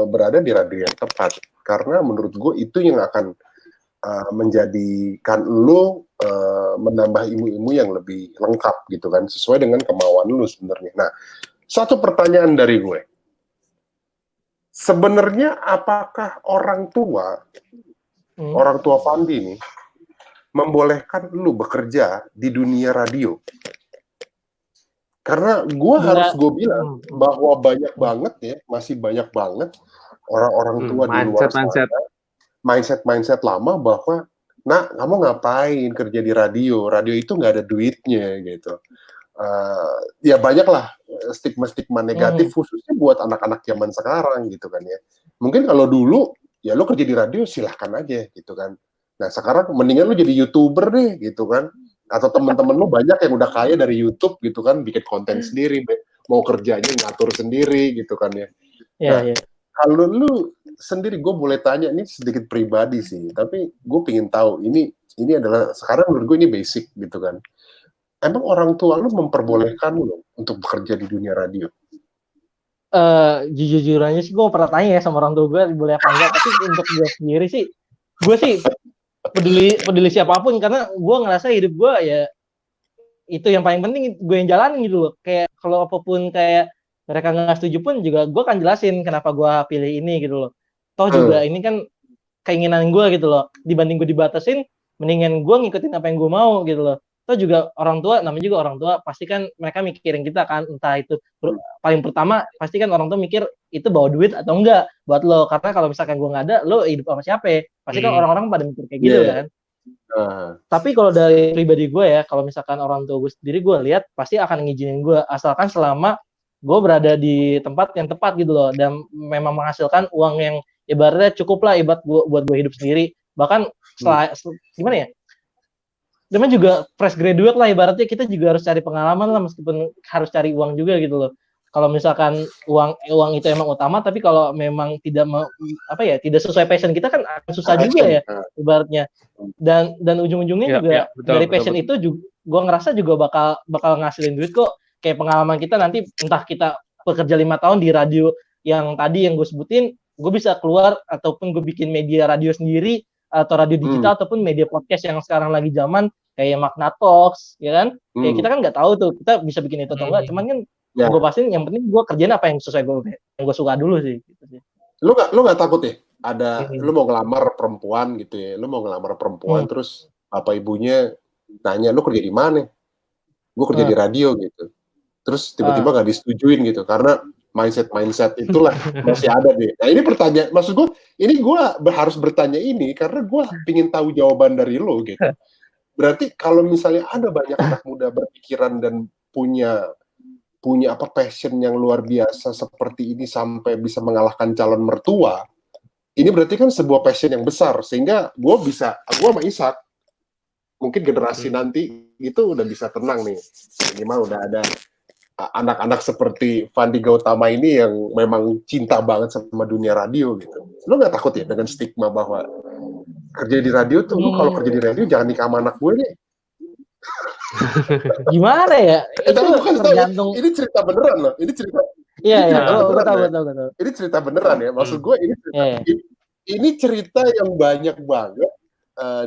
berada di radio yang tepat. Karena menurut gue itu yang akan menjadikan lo menambah ilmu-ilmu yang lebih lengkap gitu kan, sesuai dengan kemauan lo sebenarnya. Nah, satu pertanyaan dari gue. Sebenarnya apakah orang tua Fandi ini membolehkan lu bekerja di dunia radio? Karena gue bilang bahwa banyak banget ya, masih banyak banget orang-orang tua di luar sana, mindset lama bahwa, nah kamu ngapain kerja di radio itu nggak ada duitnya gitu. Ya banyaklah stigma negatif khususnya buat anak-anak zaman sekarang gitu kan ya. Mungkin kalau dulu ya lo kerja di radio silahkan aja gitu kan. Nah sekarang mendingan lo jadi YouTuber deh gitu kan. Atau teman-teman lo banyak yang udah kaya dari YouTube gitu kan, bikin konten sendiri, mau kerjanya ngatur sendiri gitu kan ya. Kalau lo sendiri, gue boleh tanya, ini sedikit pribadi sih, tapi gue pengen tahu, ini adalah, sekarang menurut gue ini basic gitu kan. Emang orang tua lo memperbolehkan lo untuk bekerja di dunia radio? Jujur-jujurannya sih gue pernah tanya ya sama orang tua gue boleh apa enggak, tapi untuk gue sendiri sih, gue sih peduli siapapun, karena gue ngerasa hidup gue ya itu yang paling penting, gue yang jalanin gitu loh. Kayak kalau apapun kayak mereka nggak setuju pun juga gue akan jelasin kenapa gue pilih ini gitu loh. Toh juga ini kan keinginan gue gitu loh, dibanding gue dibatasin mendingan gue ngikutin apa yang gue mau gitu loh. Toh juga orang tua, namanya juga orang tua, pasti kan mereka mikirin kita kan, entah itu paling pertama pasti kan orang tua mikir itu bawa duit atau enggak buat lo, karena kalau misalkan gue nggak ada, lo hidup sama siapa? Pasti kan orang-orang pada mikir kayak gitu kan. Tapi kalau dari pribadi gue ya, kalau misalkan orang tua gue sendiri, gue lihat pasti akan ngizinin gue, asalkan selama gue berada di tempat yang tepat gitu loh, dan memang menghasilkan uang yang ibaratnya cukup lah buat gue hidup sendiri. Bahkan gimana ya, namanya juga fresh graduate lah, ibaratnya kita juga harus cari pengalaman lah, meskipun harus cari uang juga gitu loh. Kalau misalkan uang itu emang utama, tapi kalau memang tidak tidak sesuai passion kita kan akan susah juga ya ibaratnya. Dan ujung-ujungnya juga dari passion itu juga gue ngerasa juga bakal ngasilin duit kok. Kayak pengalaman kita nanti, entah kita bekerja 5 tahun di radio yang tadi yang gue sebutin, gue bisa keluar ataupun gue bikin media radio sendiri atau radio digital ataupun media podcast yang sekarang lagi zaman kayak Magna Talks, ya kan? Kayak kita kan nggak tahu tuh kita bisa bikin itu atau enggak, cuman kan gue pastiin yang penting gue kerjain apa yang sesuai yang gue suka dulu sih. Gitu sih. Lu nggak takut ya? Ada lu mau ngelamar perempuan gitu ya? Lu mau ngelamar perempuan terus bapak ibunya nanya lu kerja di mana? Gue kerja di radio gitu. Terus tiba-tiba nggak disetujuin gitu karena mindset itulah masih ada deh. Nah ini pertanyaan, maksud gue ini gue harus bertanya ini karena gue pingin tahu jawaban dari lo gitu. Berarti kalau misalnya ada banyak anak muda berpikiran dan punya passion yang luar biasa seperti ini sampai bisa mengalahkan calon mertua, ini berarti kan sebuah passion yang besar, sehingga gue sama Ishak mungkin generasi nanti itu udah bisa tenang nih, minimal udah ada anak-anak seperti Fandi Gautama ini yang memang cinta banget sama dunia radio gitu. Lo nggak takut ya dengan stigma bahwa kerja di radio tuh, lu kalau kerja di radio jangan nikah sama anak gue nih? Gimana ya? Itu tergantung. Ini cerita beneran loh. Ini cerita. Iya, gue tahu. Ini cerita beneran ya. Maksud gue ini cerita yang banyak banget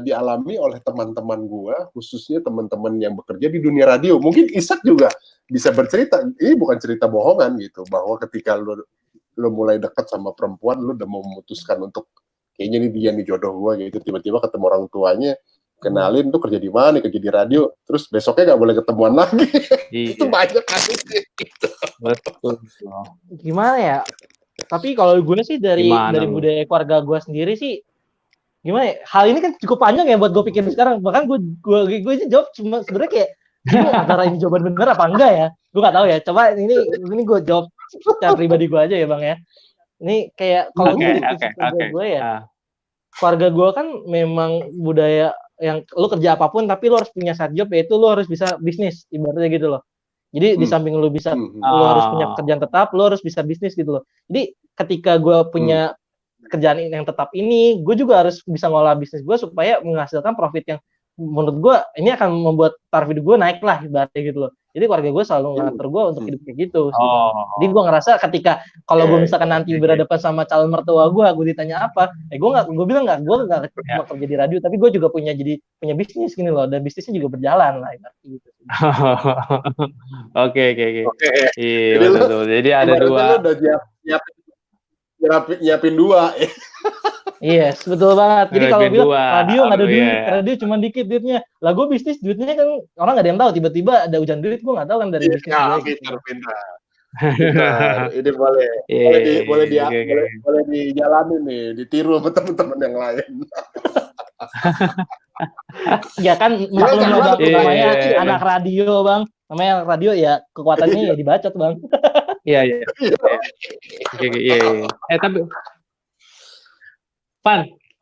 dialami oleh teman-teman gue, khususnya teman-teman yang bekerja di dunia radio. Mungkin Ishak juga bisa bercerita. Ini bukan cerita bohongan gitu, bahwa ketika lu mulai dekat sama perempuan, lu udah mau memutuskan untuk kayaknya ini dia nih jodoh gue gitu. Tiba-tiba ketemu orang tuanya, kenalin tuh kerja di mana, kerja di radio, terus besoknya nggak boleh ketemuan lagi. Itu banyak kasusnya gitu. Betul. Gimana ya? Tapi kalau gue sih dari budaya keluarga gue sendiri sih, gimana ya? Hal ini kan cukup panjang ya buat gue pikirin sekarang. Bahkan gue jawab cuma sebenarnya kayak antara ini jawaban bener apa enggak ya? Gue nggak tahu ya. Coba ini gue jawab secara pribadi gue aja ya bang ya. Ini kayak kalau gue ya, keluarga gue kan memang budaya yang lu kerja apapun tapi lu harus punya side job, yaitu lu harus bisa bisnis ibaratnya gitu loh. Jadi di samping lu bisa lu harus punya kerjaan tetap, lu harus bisa bisnis gitu loh. Jadi ketika gue punya kerjaan yang tetap ini, gue juga harus bisa ngolah bisnis gue supaya menghasilkan profit yang menurut gue ini akan membuat taraf hidup gue naik lah ibaratnya gitu loh. Jadi keluarga gue selalu ngatur gue untuk hidup kayak gitu. Jadi gue ngerasa ketika kalau gue misalkan nanti berhadapan sama calon mertua gue ditanya apa, gue bilang gue nggak cuma kerja di radio, tapi gue juga punya bisnis gini loh, dan bisnisnya juga berjalan lah gitu. Oke. Iya betul. Jadi ada dua. Nyiapin dua. Yes, betul banget. Jadi kalau bilang radio nggak ada duit, radio cuma dikit duitnya. Lah gue bisnis duitnya kan orang nggak ada yang tahu. Tiba-tiba ada hujan duit, gue nggak tahu kan dari bisnis gue. Pintar. Ini boleh dijalanin nih, ditiru sama teman-teman yang lain. Ya kan maklum lah bang, namanya anak radio bang. Namanya radio ya kekuatannya ya dibacot bang. Iya.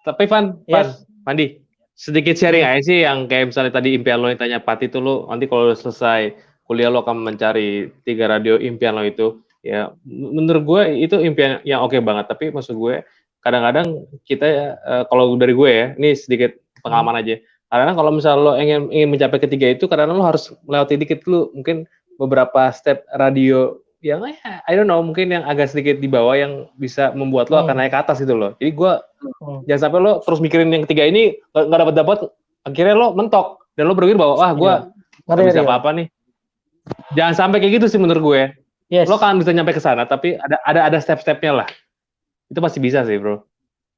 Tapi Pandi, sedikit sharing aja sih yang kayak misalnya tadi impian lo yang tanya Pati itu lo nanti kalau udah selesai kuliah lo akan mencari 3 radio impian lo itu, ya menurut gue itu impian yang oke banget. Tapi maksud gue kadang-kadang kita kalau dari gue ya, ini sedikit pengalaman aja. Karena kalau misalnya lo ingin mencapai ketiga itu, kadang-kadang lo harus melewati dikit dulu mungkin beberapa step radio I don't know, mungkin yang agak sedikit di bawah yang bisa membuat lo akan naik ke atas gitu loh. Jadi gue jangan sampai lo terus mikirin yang ketiga ini nggak dapat, akhirnya lo mentok dan lo berpikir bahwa gue nggak bisa apa-apa nih. Jangan sampai kayak gitu sih menurut gue. Yes. Lo kan bisa nyampe ke sana, tapi ada step-stepnya lah. Itu pasti bisa sih, bro.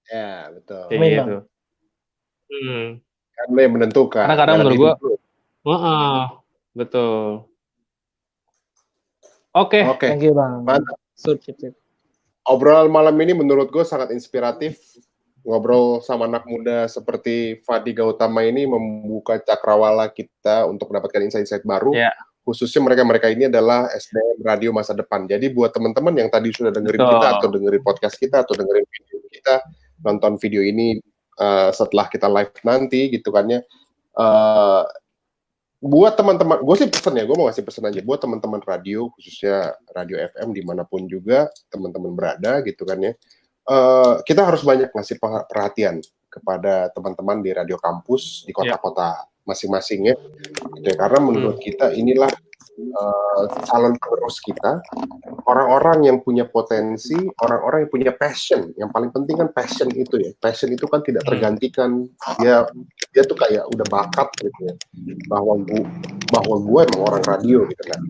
Ya, betul. Kayak gitu. Karena yang menentukan. Karena kadang menurut gue, betul. Oke. Thank you, Bang. Mantap. Obrolan malam ini menurut gue sangat inspiratif. Ngobrol sama anak muda seperti Fadi Gautama ini membuka cakrawala kita untuk mendapatkan insight-insight baru. Yeah. Khususnya mereka ini adalah SDM radio masa depan. Jadi buat teman-teman yang tadi sudah dengerin kita atau dengerin podcast kita atau dengerin video kita, nonton video ini setelah kita live nanti gitu kan ya. Buat teman-teman, gue mau ngasih pesan aja buat teman-teman radio, khususnya radio FM dimanapun juga teman-teman berada gitu kan ya. Kita harus banyak ngasih perhatian kepada teman-teman di radio kampus di kota-kota masing-masing ya. Karena menurut kita inilah calon penerus kita, orang-orang yang punya potensi, orang-orang yang punya passion. Yang paling penting kan passion itu ya. Passion itu kan tidak tergantikan. Dia tuh kayak udah bakat gitu ya. Bahwa gue emang orang radio gitu kan.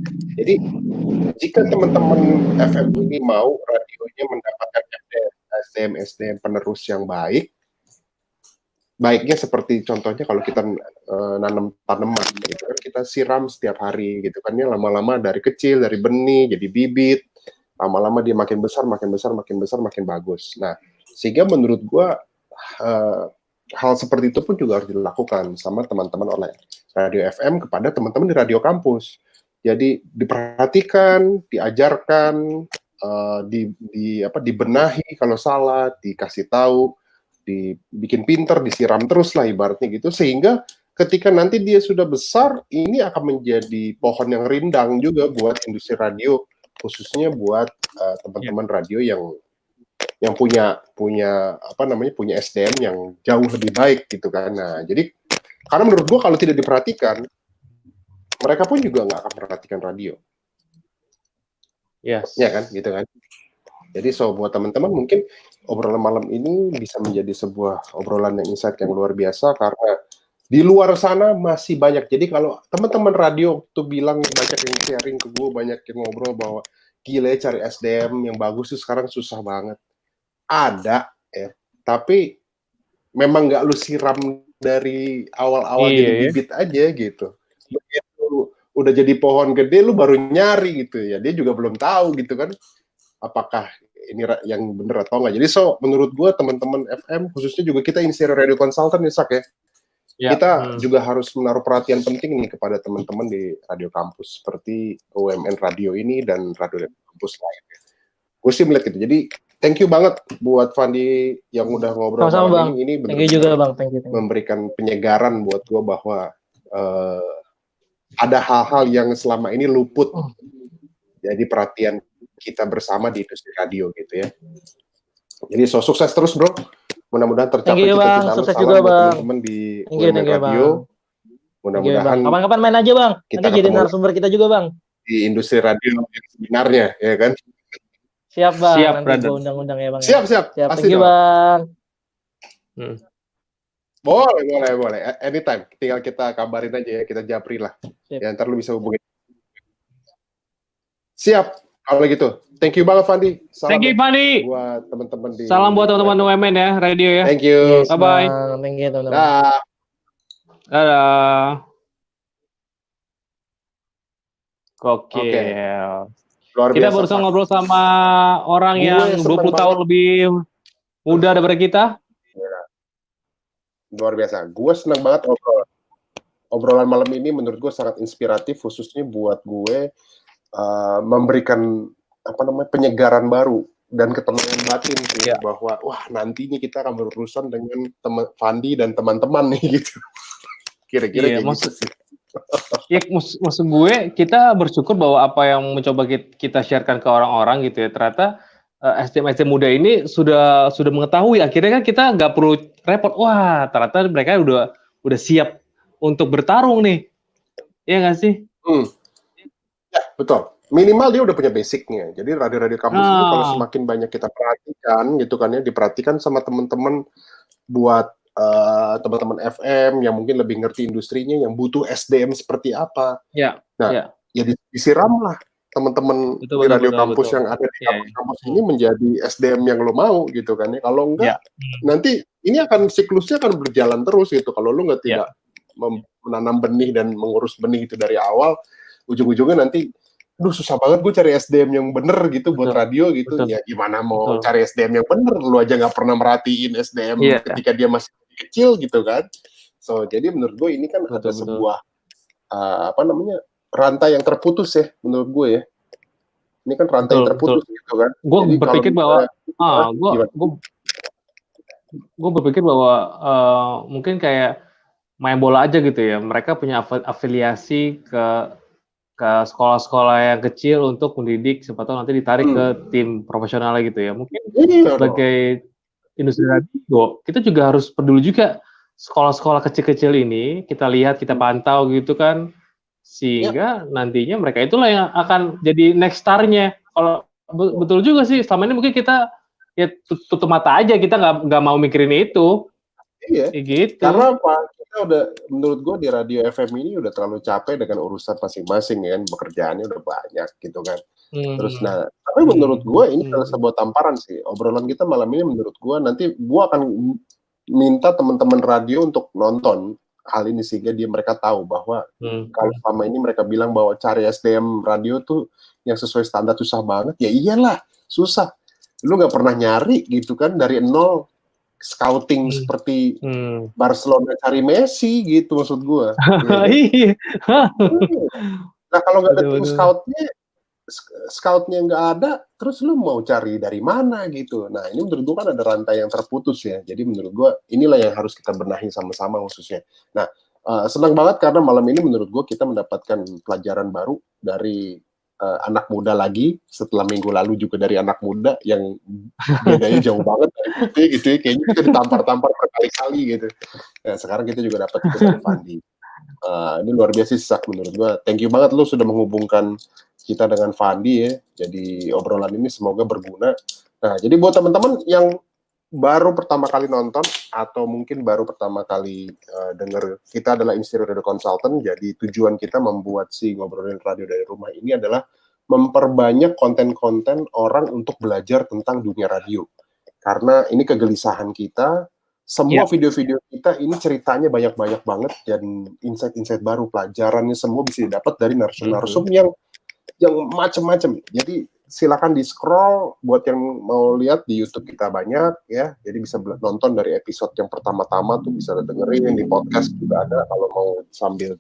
Jadi jika teman-teman FM ini mau radionya mendapatkan SDM penerus yang baiknya seperti contohnya kalau kita nanam tanaman gitu kan, kita siram setiap hari gitu kan ya, lama-lama dari kecil, dari benih jadi bibit, lama-lama dia makin besar makin bagus. Nah, sehingga menurut gua hal seperti itu pun juga harus dilakukan sama teman-teman oleh radio FM kepada teman-teman di radio kampus. Jadi diperhatikan, diajarkan, dibenahi kalau salah, dikasih tahu, dibikin pinter, disiram terus lah ibaratnya gitu, sehingga ketika nanti dia sudah besar, ini akan menjadi pohon yang rindang juga buat industri radio, khususnya buat teman-teman radio yang punya SDM yang jauh lebih baik gitu kan. Nah, jadi karena menurut gua kalau tidak diperhatikan, mereka pun juga nggak akan perhatikan radio. Yes. Ya kan, gitu kan. Jadi buat teman-teman mungkin obrolan malam ini bisa menjadi sebuah obrolan yang insight yang luar biasa karena di luar sana masih banyak. Jadi kalau teman-teman radio tuh bilang banyak yang sharing ke gue, banyak yang ngobrol bahwa gila ya cari SDM yang bagus tuh sekarang susah banget. Ada ya, tapi memang nggak lu siram dari awal-awal jadi bibit aja gitu. Begitu udah jadi pohon gede lu baru nyari gitu ya. Dia juga belum tahu gitu kan. Apakah ini yang benar atau enggak. Jadi menurut gue teman-teman FM khususnya juga kita Insider Radio Consultant ya Sak ya. Kita juga harus menaruh perhatian penting nih kepada teman-teman di radio kampus seperti UMN Radio ini dan radio kampus lainnya. Gue sih melihat gitu. Jadi thank you banget buat Fandi yang udah ngobrol malam ini. Thank you juga Bang. Thank you. Memberikan penyegaran buat gue bahwa ada hal-hal yang selama ini luput jadi perhatian kita bersama di industri radio gitu ya. Jadi sukses terus bro. Mudah-mudahan tercapai cita-cita lu. Salam buat teman-teman di UMN Radio. Mudah-mudahan kapan-kapan main aja Bang. Nanti jadi narasumber kita juga Bang. Di industri radio yang sebenarnya ya kan. Siap Bang. Siap, nanti gua undang-undang ya Bang. Siap. Thank you Bang. Boleh. Anytime. Tinggal kita kabarin aja ya, kita japri lah. Ya ntar lu bisa hubungin. Siap. Kalau gitu, thank you banget Fandi. Thank you Fandi. Buat teman-teman di. Salam buat teman-teman UMN ya, radio ya. Thank you. Yes, bye. Thank you teman-teman. Dadah. Oke. Luar biasa. Kita barusan ngobrol sama orang yang 20 tahun lebih muda daripada kita. Luar biasa. Gue senang banget obrolan malam ini menurut gue sangat inspiratif khususnya buat gue. Memberikan penyegaran baru dan ketenangan batin sih bahwa nantinya kita akan berurusan dengan Fandi dan teman-teman nih gitu. Kira-kira gitu sih. Ya, maksud gue kita bersyukur bahwa apa yang mencoba kita sharekan ke orang-orang gitu ya ternyata SDM muda ini sudah mengetahui, akhirnya kan kita nggak perlu repot. Wah ternyata mereka udah siap untuk bertarung nih, ya nggak sih? Ya, betul. minimal dia udah punya basicnya. Jadi radio-radio kampus ini kalau semakin banyak kita perhatikan gitu kan ya, diperhatikan sama teman-teman buat teman-teman FM yang mungkin lebih ngerti industrinya, yang butuh SDM seperti apa. Ya. Nah, ya disiram lah teman-teman di radio kampus yang ada di kampus-kampus ini menjadi SDM yang lo mau gitu kan ya. Kalau enggak, nanti ini siklusnya akan berjalan terus gitu. Kalau lo nggak tidak menanam benih dan mengurus benih itu dari awal, ujung-ujungnya nanti susah banget gue cari SDM yang bener gitu buat radio gitu. Ya gimana mau cari SDM yang bener, lu aja nggak pernah merhatiin SDM ketika dia masih kecil gitu kan. So jadi menurut gue ini kan ada sebuah rantai yang terputus ya menurut gue ya. Ini kan rantai yang terputus gitu kan. Gue berpikir bahwa gue berpikir bahwa mungkin kayak main bola aja gitu ya. Mereka punya afiliasi ke sekolah-sekolah yang kecil untuk mendidik, siapa tahu nanti ditarik ke tim profesional gitu ya. Mungkin sebagai industri radio, kita juga harus peduli juga sekolah-sekolah kecil-kecil ini, kita lihat, kita pantau gitu kan, sehingga nantinya mereka itulah yang akan jadi next star-nya. Kalau betul juga sih, selama ini mungkin kita ya tutup mata aja, kita nggak mau mikirin itu. Iya, gitu. Karena apa? Kita udah, menurut gue di radio FM ini udah terlalu capek dengan urusan masing-masing kan, pekerjaannya udah banyak gitu kan. Terus tapi menurut gue ini adalah sebuah tamparan sih. Obrolan kita malam ini menurut gue, nanti gue akan minta teman-teman radio untuk nonton hal ini sehingga mereka tahu bahwa kalau selama ini mereka bilang bahwa cari SDM radio tuh yang sesuai standar susah banget, ya iyalah susah. Lu nggak pernah nyari gitu kan dari nol. Scouting seperti Barcelona cari Messi gitu maksud gue. Nah kalau nggak ada tim scoutnya nggak ada, terus lu mau cari dari mana gitu. Nah ini menurut gue kan ada rantai yang terputus ya. Jadi menurut gue inilah yang harus kita benahi sama-sama khususnya. Nah senang banget karena malam ini menurut gue kita mendapatkan pelajaran baru dari anak muda lagi, setelah minggu lalu juga dari anak muda yang bedanya jauh banget dari putih gitu ya, kayaknya kita ditampar-tampar berkali-kali gitu. Nah, sekarang kita juga dapat itu dari Fandi. Ini luar biasa sih menurut gua. Thank you banget lu sudah menghubungkan kita dengan Fandi ya. Jadi obrolan ini semoga berguna. Nah, jadi buat teman-teman yang baru pertama kali nonton atau mungkin baru pertama kali dengar, kita adalah Interior Radio Consultant. Jadi tujuan kita membuat si Ngobrolin Radio dari Rumah ini adalah memperbanyak konten-konten orang untuk belajar tentang dunia radio. Karena ini kegelisahan kita, semua video-video kita ini ceritanya banyak-banyak banget dan insight-insight baru, pelajarannya semua bisa didapat dari narsum-narsum yang macam-macam. Jadi silakan di scroll buat yang mau lihat di YouTube kita banyak ya. Jadi bisa nonton dari episode yang pertama-tama tuh bisa dengerin, di podcast juga ada kalau mau sambil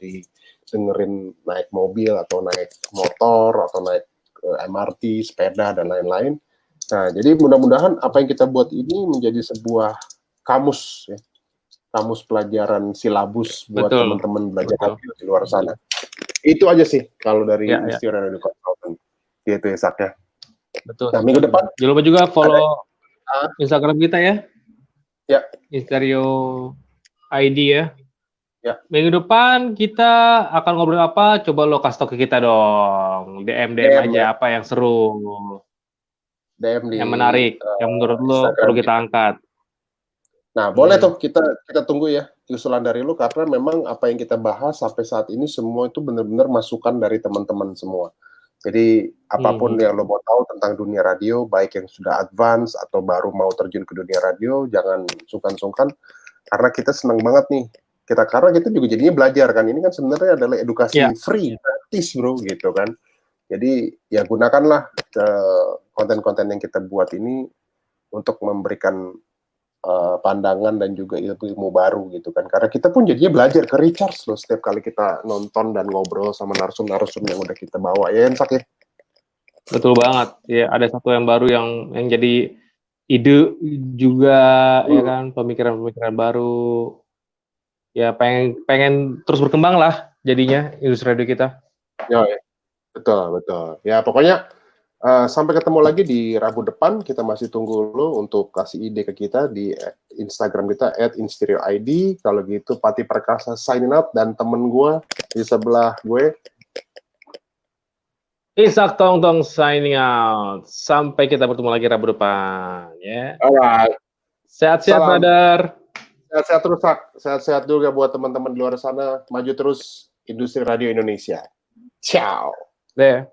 dengerin naik mobil atau naik motor atau naik MRT, sepeda dan lain-lain. Nah, jadi mudah-mudahan apa yang kita buat ini menjadi sebuah kamus ya. Kamus pelajaran silabus buat teman-teman belajar radio di luar sana. Itu aja sih kalau dari Interior Radio Consultant. Gitu ya, Sak ya. Betul. Nah, minggu depan jangan lupa juga follow Instagram kita ya. Ya. Interior ID ya. Ya. Minggu depan kita akan ngobrol apa? Coba lo kasih tau ke kita dong. DM aja apa yang seru. DM yang menarik, yang menurut lo perlu kita angkat. Nah, boleh tuh kita tunggu ya usulan dari lo, karena memang apa yang kita bahas sampai saat ini semua itu benar-benar masukan dari teman-teman semua. Jadi apapun yang lo mau tahu tentang dunia radio, baik yang sudah advance atau baru mau terjun ke dunia radio, jangan sungkan-sungkan, karena kita senang banget nih. Karena kita juga jadinya belajar kan. Ini kan sebenarnya adalah edukasi free, gratis bro, gitu kan. Jadi ya gunakanlah konten-konten yang kita buat ini untuk memberikan pandangan dan juga ilmu baru gitu kan. Karena kita pun jadinya belajar ke recharge loh setiap kali kita nonton dan ngobrol sama narsum-narsum yang udah kita bawa ya, Ensak ya. Betul banget. Ya, ada satu yang baru yang jadi ide juga ya kan, pemikiran-pemikiran baru. Ya pengen terus berkembang lah jadinya industri radio kita. Ya, betul. Ya pokoknya sampai ketemu lagi di Rabu depan. Kita masih tunggu lo untuk kasih ide ke kita di Instagram kita @insterioid. Kalau gitu Pati Perkasa signing out dan temen gue di sebelah gue Ishak Tongtong signing out. Sampai kita bertemu lagi Rabu depan ya. Alright. Sehat-sehat, brother. Sehat-sehat terus, Sak. Sehat-sehat juga buat teman-teman di luar sana. Maju terus industri radio Indonesia. Ciao. Deh.